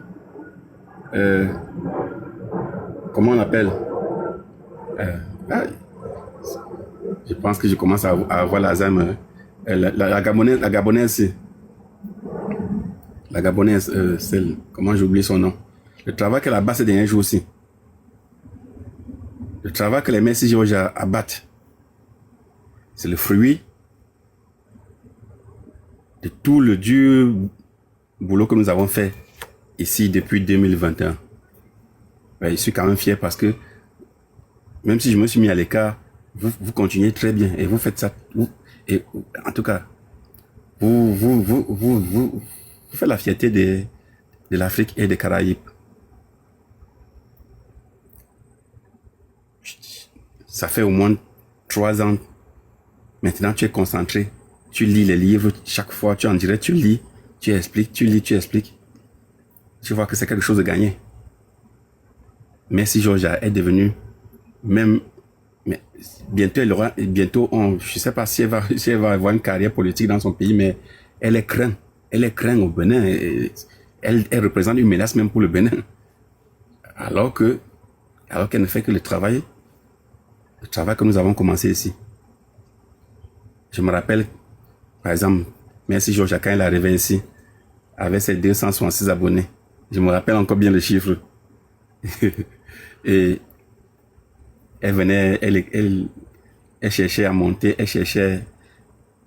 comment on appelle je pense que je commence à avoir l'Alzheimer. La gabonaise, celle, comment j'ai oublié son nom. Le travail qu'elle abat ces derniers jours aussi. Le travail que les Merci Georges abattent, c'est le fruit de tout le dur boulot que nous avons fait ici depuis 2021. Je suis quand même fier parce que même si je me suis mis à l'écart, vous continuez très bien et vous faites ça. Et en tout cas, vous faites la fierté de l'Afrique et des Caraïbes. Ça fait au moins 3 ans. Maintenant, tu es concentré. Tu lis les livres chaque fois. Tu en dirais, tu lis, tu expliques, tu lis, tu expliques. Tu vois que c'est quelque chose de gagné. Merci Georgia est devenue même. Mais bientôt, je ne sais pas si elle va avoir une carrière politique dans son pays, mais elle est crainte. Elle est crainte au Bénin. Elle représente une menace même pour le Bénin. Alors qu'elle ne fait que le travail que nous avons commencé ici. Je me rappelle, par exemple, Merci Georgia, quand elle est arrivée ici, avec ses 266 abonnés. Je me rappelle encore bien le chiffre. Et Elle venait, elle cherchait à monter,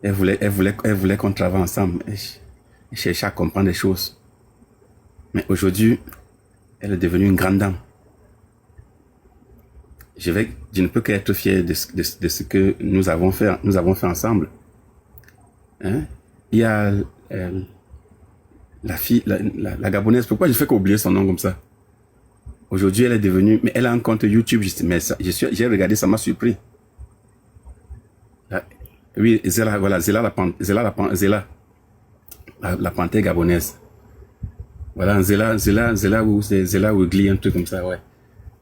elle voulait qu'on travaille ensemble. Elle cherchait à comprendre les choses. Mais aujourd'hui, elle est devenue une grande dame. Je ne peux qu'être fier de ce que nous avons fait ensemble. Hein? Il y a la fille, la Gabonaise. Pourquoi je fais qu'oublier son nom comme ça? Aujourd'hui, elle est devenue, mais elle a un compte YouTube. Mais j'ai regardé, ça m'a surpris. Oui, Zela, voilà, Zela la panthère gabonaise. Voilà, Zela Ougli, un truc comme ça, ouais.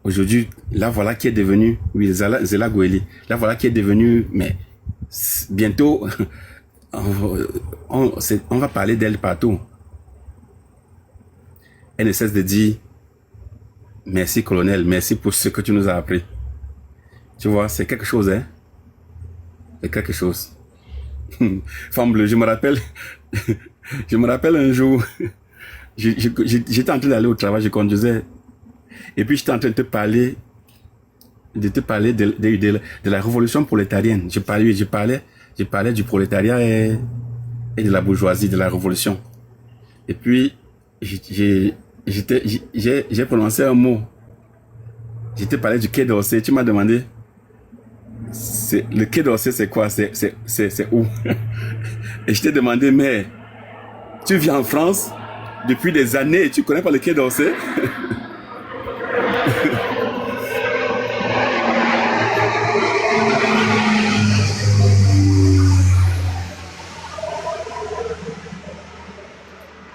Aujourd'hui, là voilà qui est devenu, oui, Zela Goueli. Là voilà qui est devenu, mais bientôt, on va parler d'elle partout. Elle ne cesse de dire, merci colonel, merci pour ce que tu nous as appris. Tu vois, c'est quelque chose, hein. C'est quelque chose. Femme bleue, je me rappelle un jour, j'étais en train d'aller au travail, je conduisais, et puis j'étais en train de te parler de la révolution prolétarienne. Je parlais du prolétariat et de la bourgeoisie, de la révolution. Et puis, j'ai prononcé un mot. Je t'ai parlé du Quai d'Orsay. Tu m'as demandé, le Quai d'Orsay, c'est quoi? C'est où? Et je t'ai demandé, mais tu vis en France depuis des années et tu connais pas le Quai d'Orsay?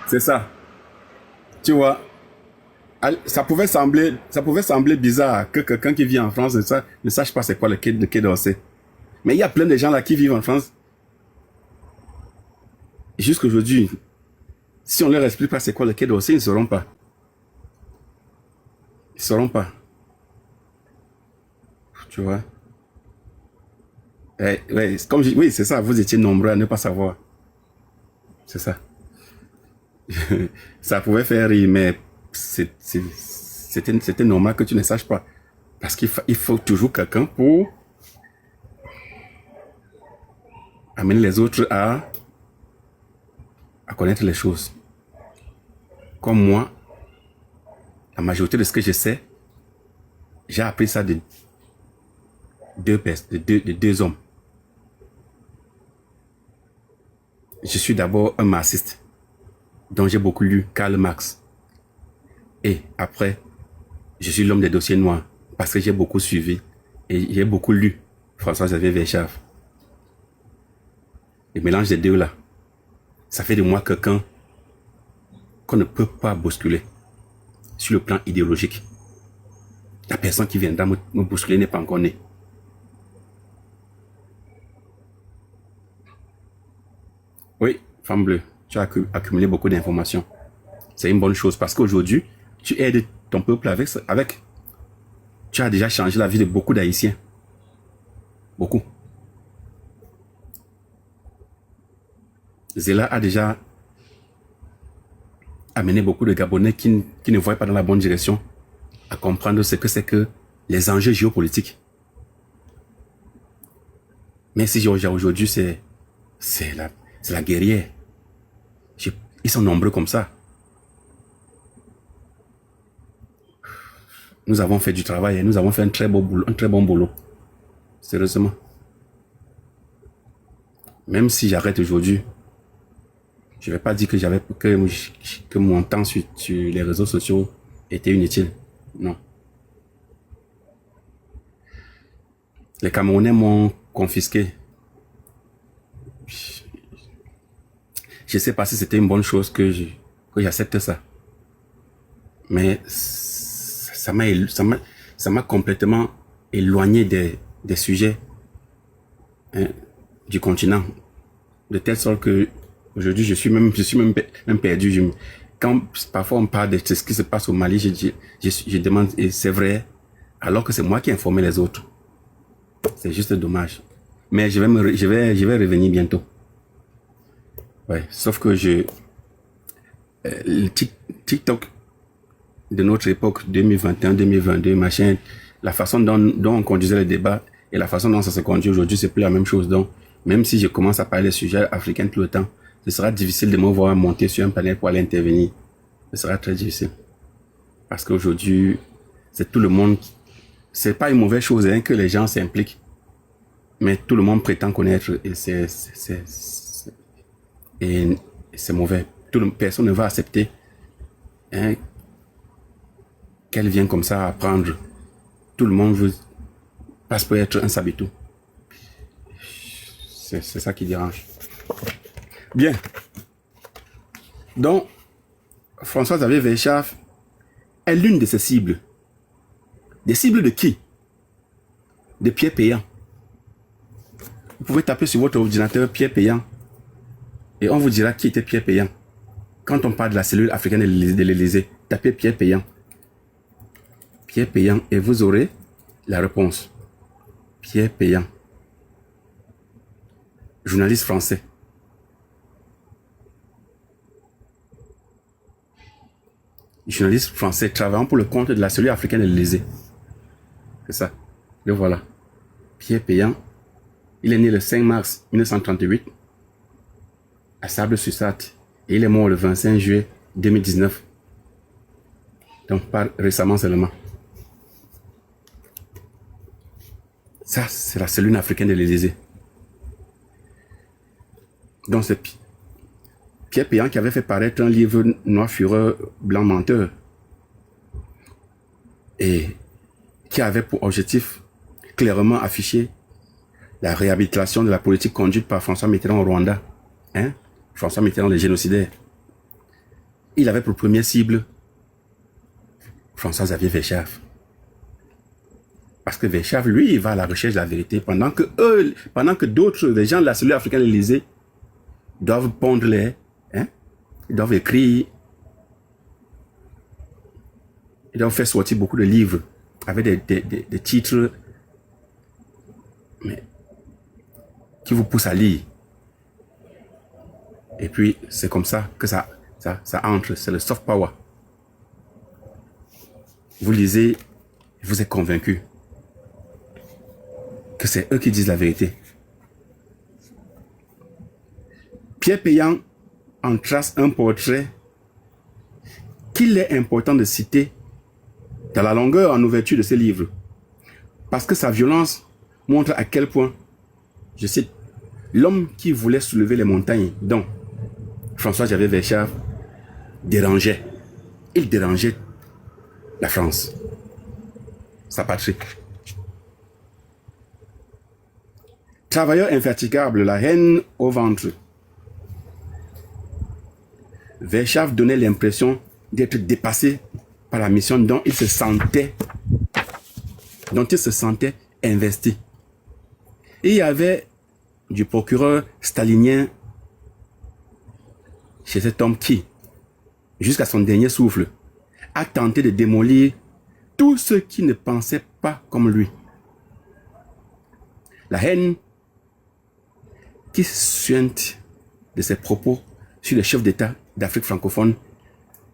C'est ça. Tu vois, ça pouvait sembler bizarre que quelqu'un qui vit en France ne sache pas c'est quoi le Quai d'Orsay. Mais il y a plein de gens là qui vivent en France. Jusqu'aujourd'hui, si on leur explique pas c'est quoi le Quai d'Orsay, ils ne sauront pas. Ils ne sauront pas. Tu vois. Oui, c'est ça, vous étiez nombreux à ne pas savoir. C'est ça. Ça pouvait faire rire, mais c'était normal que tu ne saches pas. Parce qu'il faut toujours quelqu'un pour amener les autres à connaître les choses. Comme moi, la majorité de ce que je sais, j'ai appris ça de deux hommes. Je suis d'abord un marxiste, dont j'ai beaucoup lu Karl Marx. Et après, je suis l'homme des dossiers noirs, parce que j'ai beaucoup suivi et j'ai beaucoup lu François-Xavier Verschaff. Le mélange des deux là, ça fait de moi quelqu'un qu'on ne peut pas bousculer sur le plan idéologique. La personne qui viendra me bousculer n'est pas encore née. Oui, femme bleue, tu as accumulé beaucoup d'informations. C'est une bonne chose parce qu'aujourd'hui, tu aides ton peuple avec. Tu as déjà changé la vie de beaucoup d'Haïtiens. Beaucoup. Zela a déjà amené beaucoup de Gabonais qui ne voient pas dans la bonne direction à comprendre ce que c'est que les enjeux géopolitiques. Mais si aujourd'hui, c'est la guerrière. Ils sont nombreux comme ça. Nous avons fait du travail et nous avons fait un très bon boulot. Sérieusement. Même si j'arrête aujourd'hui, je ne vais pas dire que mon temps sur les réseaux sociaux était inutile. Non. Les Camerounais m'ont confisqué. Je ne sais pas si c'était une bonne chose que j'accepte ça. Mais ça m'a complètement éloigné des sujets, hein, du continent. De telle sorte que aujourd'hui je suis même perdu. Quand parfois on parle de ce qui se passe au Mali, je demande, et c'est vrai, alors que c'est moi qui ai informé les autres. C'est juste dommage. Mais je vais revenir bientôt. Ouais, sauf que le TikTok de notre époque 2021-2022, machin, la façon dont on conduisait le débat et la façon dont ça se conduit aujourd'hui, c'est plus la même chose. Donc, même si je commence à parler des sujets africains tout le temps, ce sera difficile de me voir monter sur un panel pour aller intervenir. Ce sera très difficile. Parce qu'aujourd'hui, c'est tout le monde. C'est pas une mauvaise chose hein, que les gens s'impliquent. Mais tout le monde prétend connaître et c'est mauvais. Personne ne va accepter hein, qu'elle vienne comme ça apprendre. Tout le monde veut passe pour être un sabitou. C'est ça qui dérange. Bien. Donc, François-Xavier Verschaff est l'une de ses cibles. Des cibles de qui? De Pierre Péan. Vous pouvez taper sur votre ordinateur Pierre Péan et on vous dira qui était Pierre Péan. Quand on parle de la cellule africaine de l'Élysée, tapez Pierre Péan. Pierre Péan et vous aurez la réponse. Pierre Péan. Journaliste français. Journaliste français travaillant pour le compte de la cellule africaine de l'Élysée. C'est ça. Le voilà. Pierre Péan. Il est né le 5 mars 1938 à Sables-sur-Sarthe et il est mort le 25 juillet 2019. Donc pas récemment seulement. Ça, c'est la cellule africaine de l'Élysée. Donc c'est Pierre Péan qui avait fait paraître un livre Noir Fureur, Blanc Menteur et qui avait pour objectif clairement affiché la réhabilitation de la politique conduite par François Mitterrand au Rwanda. Hein? François Mitterrand, le génocidaire. Il avait pour première cible François-Xavier Verschaff. Parce que Verschaff, lui, il va à la recherche de la vérité pendant que d'autres, les gens de la cellule africaine de l'Élysée, doivent pondre les... Hein? Ils doivent écrire... Ils doivent faire sortir beaucoup de livres avec des titres mais, qui vous poussent à lire. Et puis, c'est comme ça que ça entre. C'est le soft power. Vous lisez, vous êtes convaincu que c'est eux qui disent la vérité. Pierre Péan en trace un portrait qu'il est important de citer dans la longueur en ouverture de ce livre. Parce que sa violence montre à quel point, je cite, l'homme qui voulait soulever les montagnes, dont François-Xavier Verschaff, dérangeait. Il dérangeait la France, sa patrie. Travailleur infatigable, la haine au ventre. Verschaff donnait l'impression d'être dépassé par la mission dont il se sentait investi. Et il y avait du procureur stalinien chez cet homme qui, jusqu'à son dernier souffle, a tenté de démolir tous ceux qui ne pensaient pas comme lui. La haine qui suinte de ses propos sur les chefs d'État d'Afrique francophone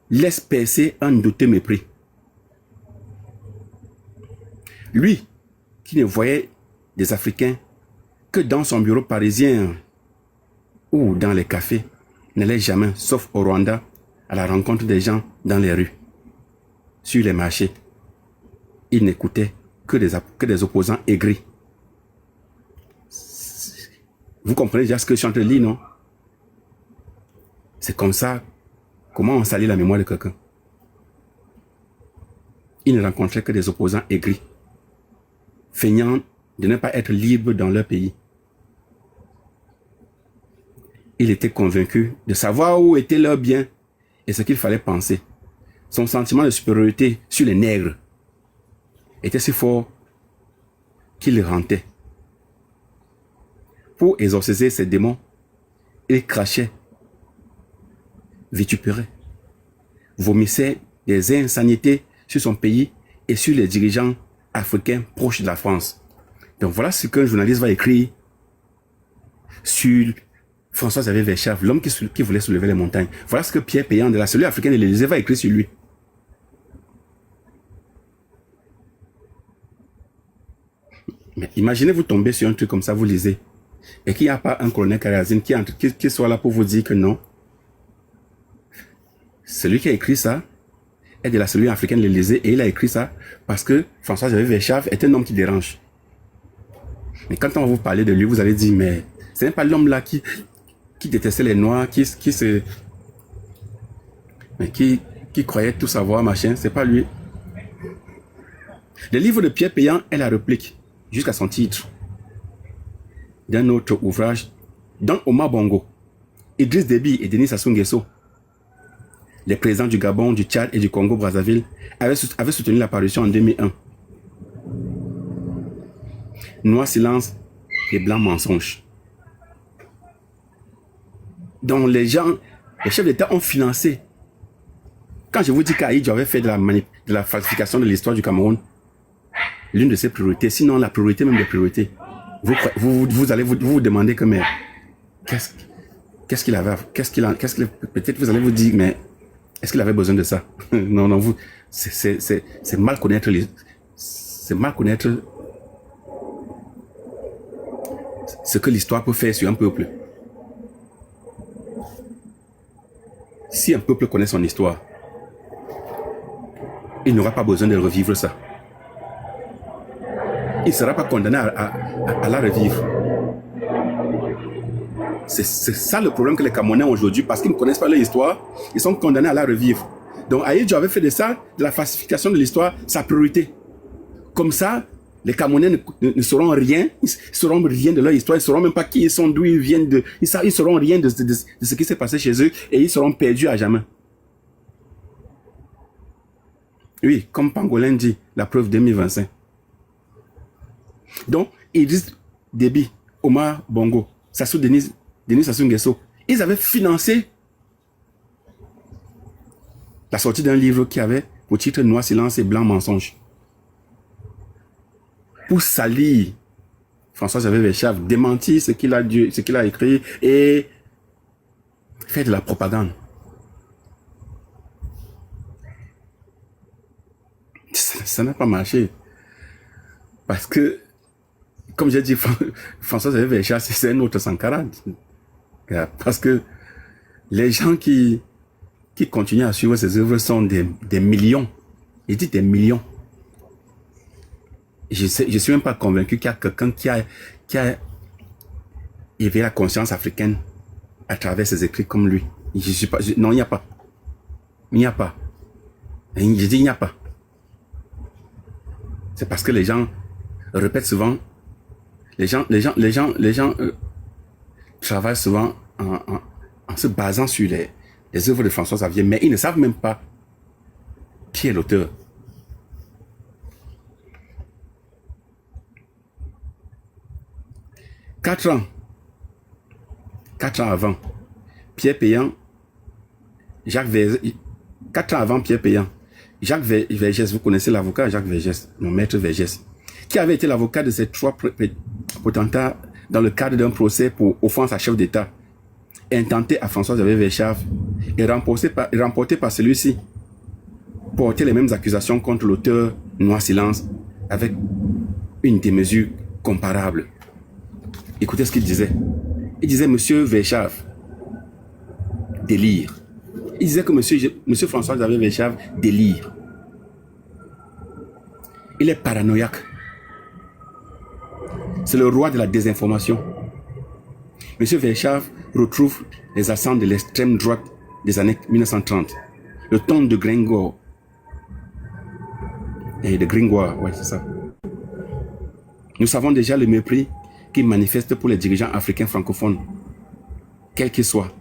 laisse percer un douteux mépris. Lui, qui ne voyait des Africains que dans son bureau parisien ou dans les cafés, n'allait jamais, sauf au Rwanda, à la rencontre des gens dans les rues, sur les marchés. Il n'écoutait que des opposants aigris. Vous comprenez déjà ce que je suis en train de lire, non? C'est comme ça, comment on salit la mémoire de quelqu'un. Il ne rencontrait que des opposants aigris, feignant de ne pas être libres dans leur pays. Il était convaincu de savoir où était leur bien et ce qu'il fallait penser. Son sentiment de supériorité sur les nègres était si fort qu'il rentait. Pour exorciser ses démons, il crachait, vitupérait, vomissait des insanités sur son pays et sur les dirigeants africains proches de la France. Donc voilà ce qu'un journaliste va écrire sur François-Xavier Verschaff, l'homme qui voulait soulever les montagnes. Voilà ce que Pierre Péan de la cellule africaine de l'Élysée va écrire sur lui. Mais imaginez vous tomber sur un truc comme ça, vous lisez, et qu'il n'y a pas un colonel Karazine qui soit là pour vous dire que non. Celui qui a écrit ça est de la cellule africaine de l'Élysée, et il a écrit ça parce que François-Xavier Verschaff est un homme qui dérange. Mais quand on va vous parler de lui, vous allez dire, mais ce n'est pas l'homme là qui détestait les Noirs, qui croyait tout savoir, machin, c'est pas lui. Le livre de Pierre Péan est la réplique, jusqu'à son titre, d'un autre ouvrage, dans Omar Bongo, Idriss Déby et Denis Sassou Nguesso, les présidents du Gabon, du Tchad et du Congo-Brazzaville, avaient soutenu la parution en 2001. Noir silence et blanc mensonge. Donc les chefs d'État ont financé. Quand je vous dis qu'Aïdjo avait fait de la falsification de l'histoire du Cameroun, l'une de ses priorités, sinon la priorité même des priorités, vous allez vous demander que mais qu'est-ce qu'il avait, peut-être vous allez vous dire mais est-ce qu'il avait besoin de ça? Non, c'est mal connaître ce que l'histoire peut faire sur un peuple. Si un peuple connaît son histoire, il n'aura pas besoin de revivre ça. Il ne sera pas condamné à la revivre. C'est ça le problème que les Camerounais ont aujourd'hui, parce qu'ils ne connaissent pas leur histoire, ils sont condamnés à la revivre. Donc Aïdjo avait fait de ça, de la falsification de l'histoire, sa priorité. Comme ça, les Camerounais ne sauront rien, ils ne sauront rien de leur histoire, ils ne sauront même pas qui ils sont, d'où ils viennent, ils ne sauront rien de ce qui s'est passé chez eux, et ils seront perdus à jamais. Oui, comme Pangolin dit, la preuve 2025. Donc, Idriss Déby, Omar Bongo, Denis Sassou Nguesso, ils avaient financé la sortie d'un livre qui avait pour titre Noir silence et blanc mensonge. Pour salir François-Xavier Verschaff, démentir ce qu'il a écrit et faire de la propagande. Ça n'a pas marché. Parce que, comme j'ai dit, François-Xavier Verschaff, c'est un autre Sankara. Parce que les gens qui continuent à suivre ces œuvres sont des millions. Je dis des millions. Je suis même pas convaincu qu'il y a quelqu'un qui a éveillé la conscience africaine à travers ses écrits comme lui. Non, il n'y a pas. Il n'y a pas. Je dis il n'y a pas. C'est parce que les gens répètent souvent, les gens travaillent souvent en se basant sur les œuvres de François-Xavier, mais ils ne savent même pas qui est l'auteur. Quatre ans avant, Pierre Péan, Jacques Vergès, vous connaissez l'avocat Jacques Vergès, mon maître Vergès, qui avait été l'avocat de ces trois potentats dans le cadre d'un procès pour offense à chef d'État, intenté à François-Xavier Verschaff et remporté par celui-ci, portait les mêmes accusations contre l'auteur Noir Silence avec une démesure comparable. Écoutez ce qu'il disait. Il disait, monsieur Verschaff, délire. Il disait que monsieur François-Xavier Verschaff délire. Il est paranoïaque. C'est le roi de la désinformation. Monsieur Verschaff retrouve les accents de l'extrême droite des années 1930. Le ton de Gringoire. Et de Gringoire, ouais, c'est ça. Nous savons déjà le mépris qu'il manifeste pour les dirigeants africains francophones, quels qu'ils soient.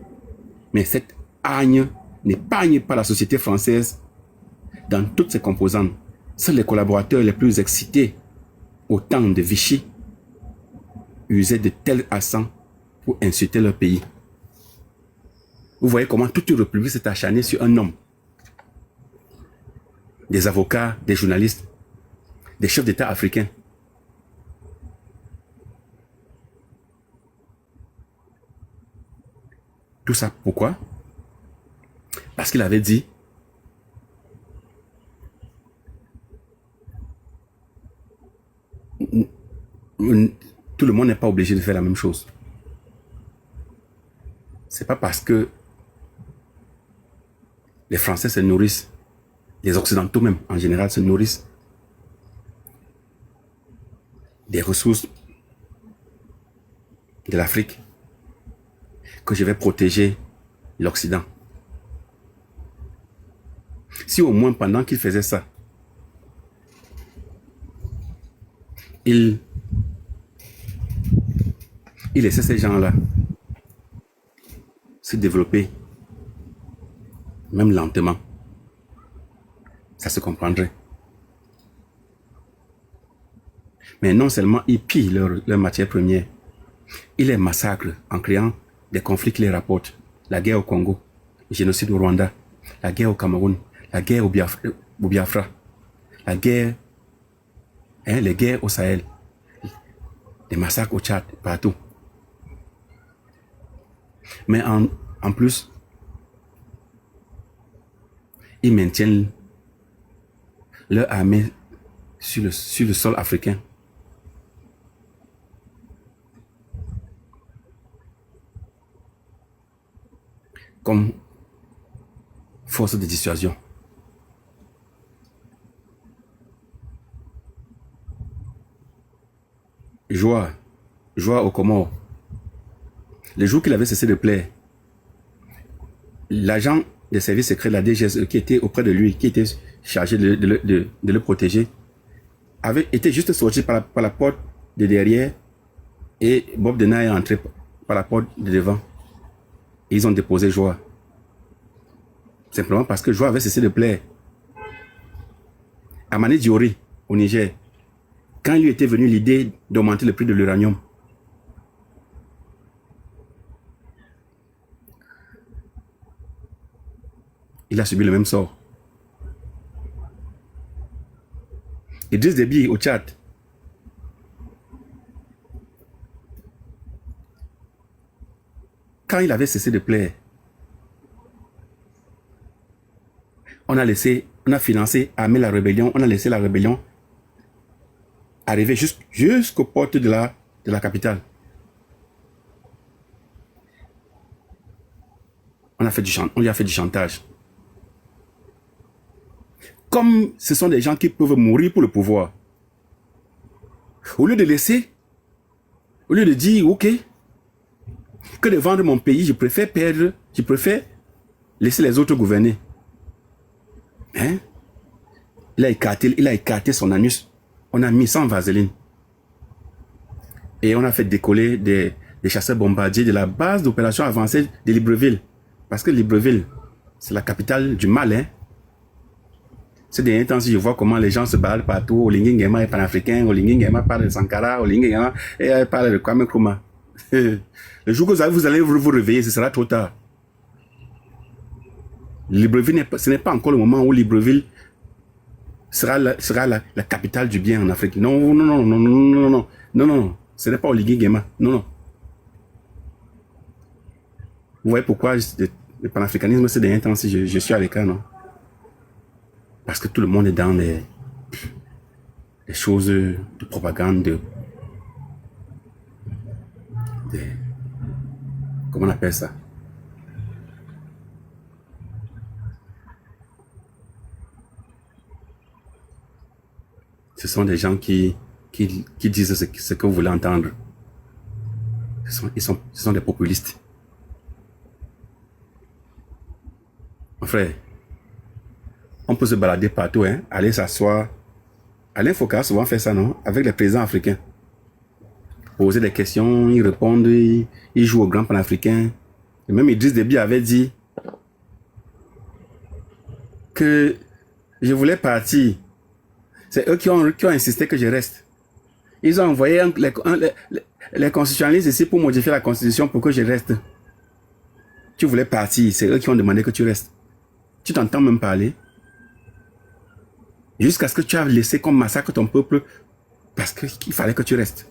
Mais cette haine n'épargne pas la société française dans toutes ses composantes. Seuls les collaborateurs les plus excités au temps de Vichy usaient de tels accents pour insulter leur pays. Vous voyez comment toute une république s'est acharnée sur un homme. Des avocats, des journalistes, des chefs d'État africains. Tout ça, pourquoi? Parce qu'il avait dit Tout le monde n'est pas obligé de faire la même chose. C'est pas parce que les Français se nourrissent, les Occidentaux même en général se nourrissent des ressources de l'Afrique que je vais protéger l'Occident. Si au moins pendant qu'il faisait ça, il laissait ces gens-là se développer, même lentement, ça se comprendrait. Mais non seulement ils pillent leur matière première, ils les massacrent en créant des conflits qui les rapportent. La guerre au Congo, le génocide au Rwanda, la guerre au Cameroun, la guerre au Biafra, la guerre, les guerres au Sahel, des massacres au Tchad, partout. Mais en plus, ils maintiennent leur armée sur le sol africain. Comme force de dissuasion. Joie au Comores. Le jour qu'il avait cessé de plaire, l'agent des services secrets de la DGSE qui était auprès de lui, qui était chargé de le protéger, avait été juste sorti par la porte de derrière et Bob Denard est entré par la porte de devant. Et ils ont déposé Joie. Simplement parce que Joie avait cessé de plaire. À Mané Diori, au Niger, quand il lui était venu l'idée d'augmenter le prix de l'uranium, il a subi le même sort. Idriss Déby au Tchad, quand il avait cessé de plaire, on a financé, armé la rébellion, on a laissé la rébellion arriver jusqu'aux portes de la capitale. On lui a fait du chantage. Comme ce sont des gens qui peuvent mourir pour le pouvoir, au lieu de dire, ok, que de vendre mon pays, je préfère laisser les autres gouverner. Hein? Il a écarté son anus. On a mis sans vaseline. Et on a fait décoller des chasseurs bombardiers de la base d'opération avancée de Libreville. Parce que Libreville, c'est la capitale du mal. Hein? Ces derniers temps, si je vois comment les gens se baladent partout, Olingi Nguema est panafricain, Olingi Nguema parle de Sankara, Olingi Nguema parle de Kwame Nkrumah. Le jour que vous allez vous réveiller, ce sera trop tard. Libreville, ce n'est pas encore le moment où Libreville sera la capitale du bien en Afrique. Non, non, non, non, non, non, non, non, non, ce n'est pas Oligui Nguema. Non, non. Vous voyez pourquoi le panafricanisme, c'est des temps si je suis à l'écart, non? Parce que tout le monde est dans les choses de propagande, comment on appelle ça? Ce sont des gens qui disent ce que vous voulez entendre. Ce sont des populistes. Mon frère, on peut se balader partout, hein, aller s'asseoir. Alain Foucault a souvent fait ça, non? Avec les présidents africains. Poser des questions, ils répondent, ils jouent au grand panafricain. Et même Idriss Déby avait dit que je voulais partir. C'est eux qui ont insisté que je reste. Ils ont envoyé les constitutionnalistes ici pour modifier la constitution pour que je reste. Tu voulais partir, c'est eux qui ont demandé que tu restes. Tu t'entends même parler. Jusqu'à ce que tu aies laissé qu'on massacre ton peuple parce qu'il fallait que tu restes.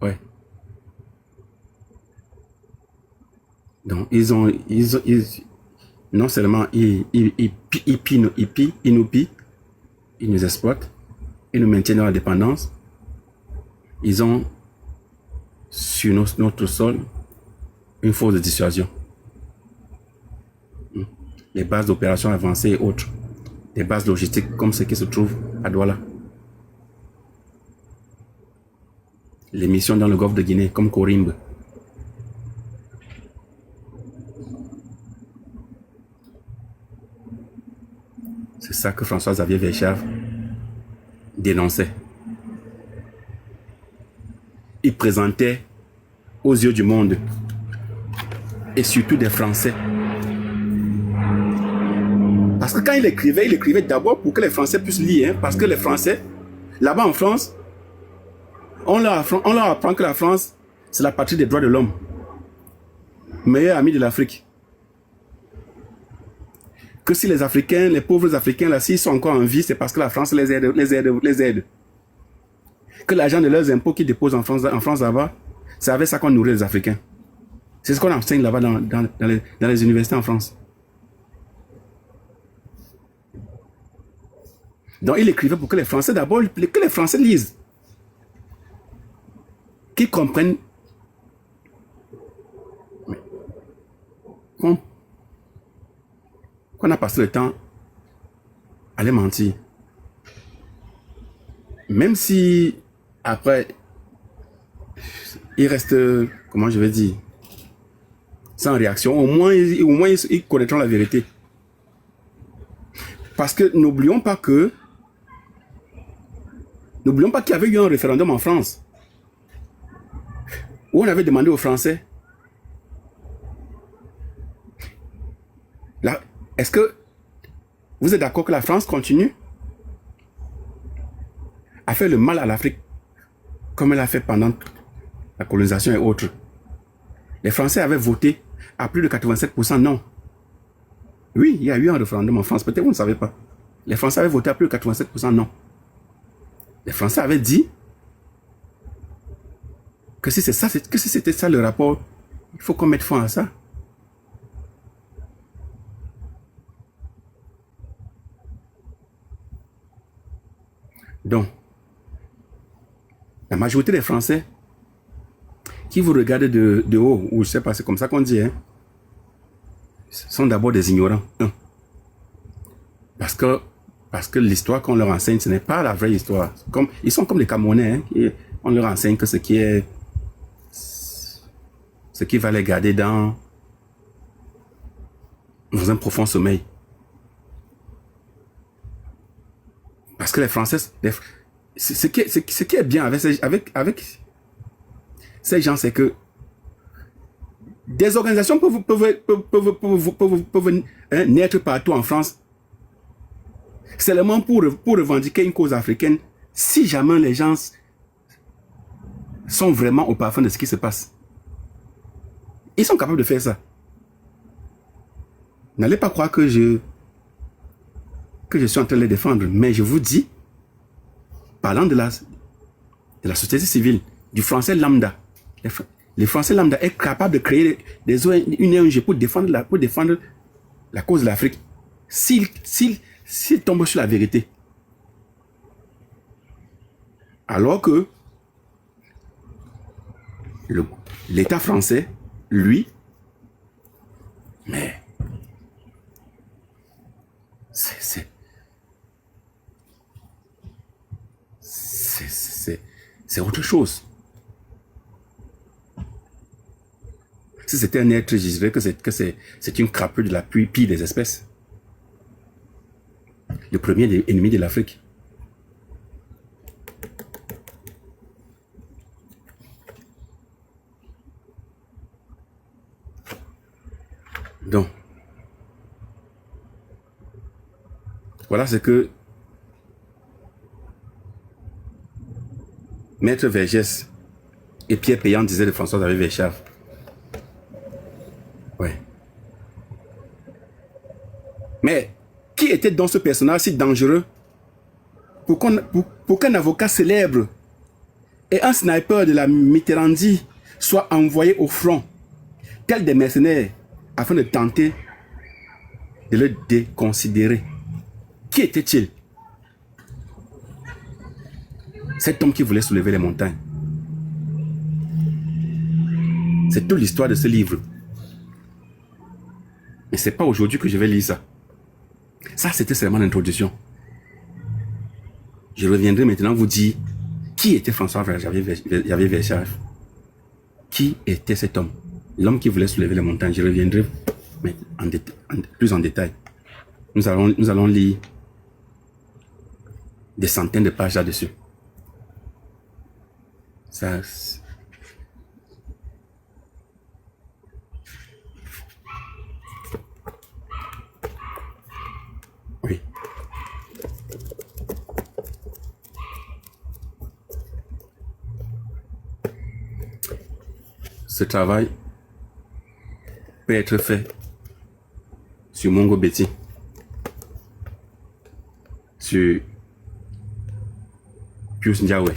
Ouais. Donc, Non seulement ils nous pillent, ils nous exploitent, ils nous maintiennent dans la dépendance, ils ont sur notre sol une force de dissuasion. Les bases d'opération avancées et autres, des bases logistiques comme ceux qui se trouvent à Douala. Les missions dans le golfe de Guinée comme Corimbe. C'est ça que François-Xavier Verchave dénonçait. Il présentait aux yeux du monde et surtout des Français. Parce que quand il écrivait d'abord pour que les Français puissent lire, parce que les Français, là-bas en France, on leur apprend que la France, c'est la patrie des droits de l'homme. Meilleur ami de l'Afrique. Que si les Africains, les pauvres Africains, là, s'ils sont encore en vie, c'est parce que la France les aide. Que l'argent de leurs impôts qu'ils déposent en France là-bas, c'est avec ça qu'on nourrit les Africains. C'est ce qu'on enseigne là-bas dans les universités en France. Donc il écrivait pour que les Français d'abord, que les Français lisent. Qu'ils comprennent qu'on a passé le temps à les mentir. Même si après il reste, comment je vais dire, sans réaction, au moins ils connaîtront la vérité. Parce que n'oublions pas qu'il y avait eu un référendum en France où on avait demandé aux Français, est-ce que vous êtes d'accord que la France continue à faire le mal à l'Afrique comme elle a fait pendant la colonisation et autres? Les Français avaient voté à plus de 87% non. Oui, il y a eu un référendum en France, peut-être vous ne savez pas. Les Français avaient voté à plus de 87% non. Les Français avaient dit que si c'était ça le rapport, il faut qu'on mette fin à ça. Donc, la majorité des Français qui vous regardent de haut, ou je sais pas, c'est comme ça qu'on dit, hein, sont d'abord des ignorants. Parce que l'histoire qu'on leur enseigne, ce n'est pas la vraie histoire. Ils sont comme les Camerounais, hein, on leur enseigne que ce qui va les garder dans un profond sommeil. Parce que les Français, ce qui est bien avec ces gens, c'est que des organisations peuvent naître partout en France, seulement pour revendiquer une cause africaine, si jamais les gens sont vraiment au parfum de ce qui se passe. Ils sont capables de faire ça. N'allez pas croire que je suis en train de les défendre, mais je vous dis, parlant de la société civile, du français lambda, le français lambda est capable de créer une ONG pour défendre la cause de l'Afrique. S'il tombe sur la vérité. Alors que l'État français, lui, mais c'est autre chose. Si c'était un être, je dirais que c'est une crapule de la pire des espèces. Le premier ennemi de l'Afrique. Donc, voilà ce que Maître Vergès et Pierre Péan disaient de François-Xavier Verchave. Ouais. Mais qui était dans ce personnage si dangereux pour qu'un avocat célèbre et un sniper de la Mitterrandie soient envoyés au front, tels des mercenaires, afin de tenter de le déconsidérer. Qui était-il? Cet homme qui voulait soulever les montagnes. C'est toute l'histoire de ce livre. Mais ce n'est pas aujourd'hui que je vais lire ça. Ça, c'était seulement l'introduction. Je reviendrai maintenant vous dire qui était François Xavier Verschaff. Qui était cet homme? L'homme qui voulait soulever les montagnes. Je reviendrai mais plus en détail. Nous allons lire des centaines de pages là-dessus. Ça... Oui. Ce travail peut être fait sur Mongo Betty, sur Pius Ndiawe.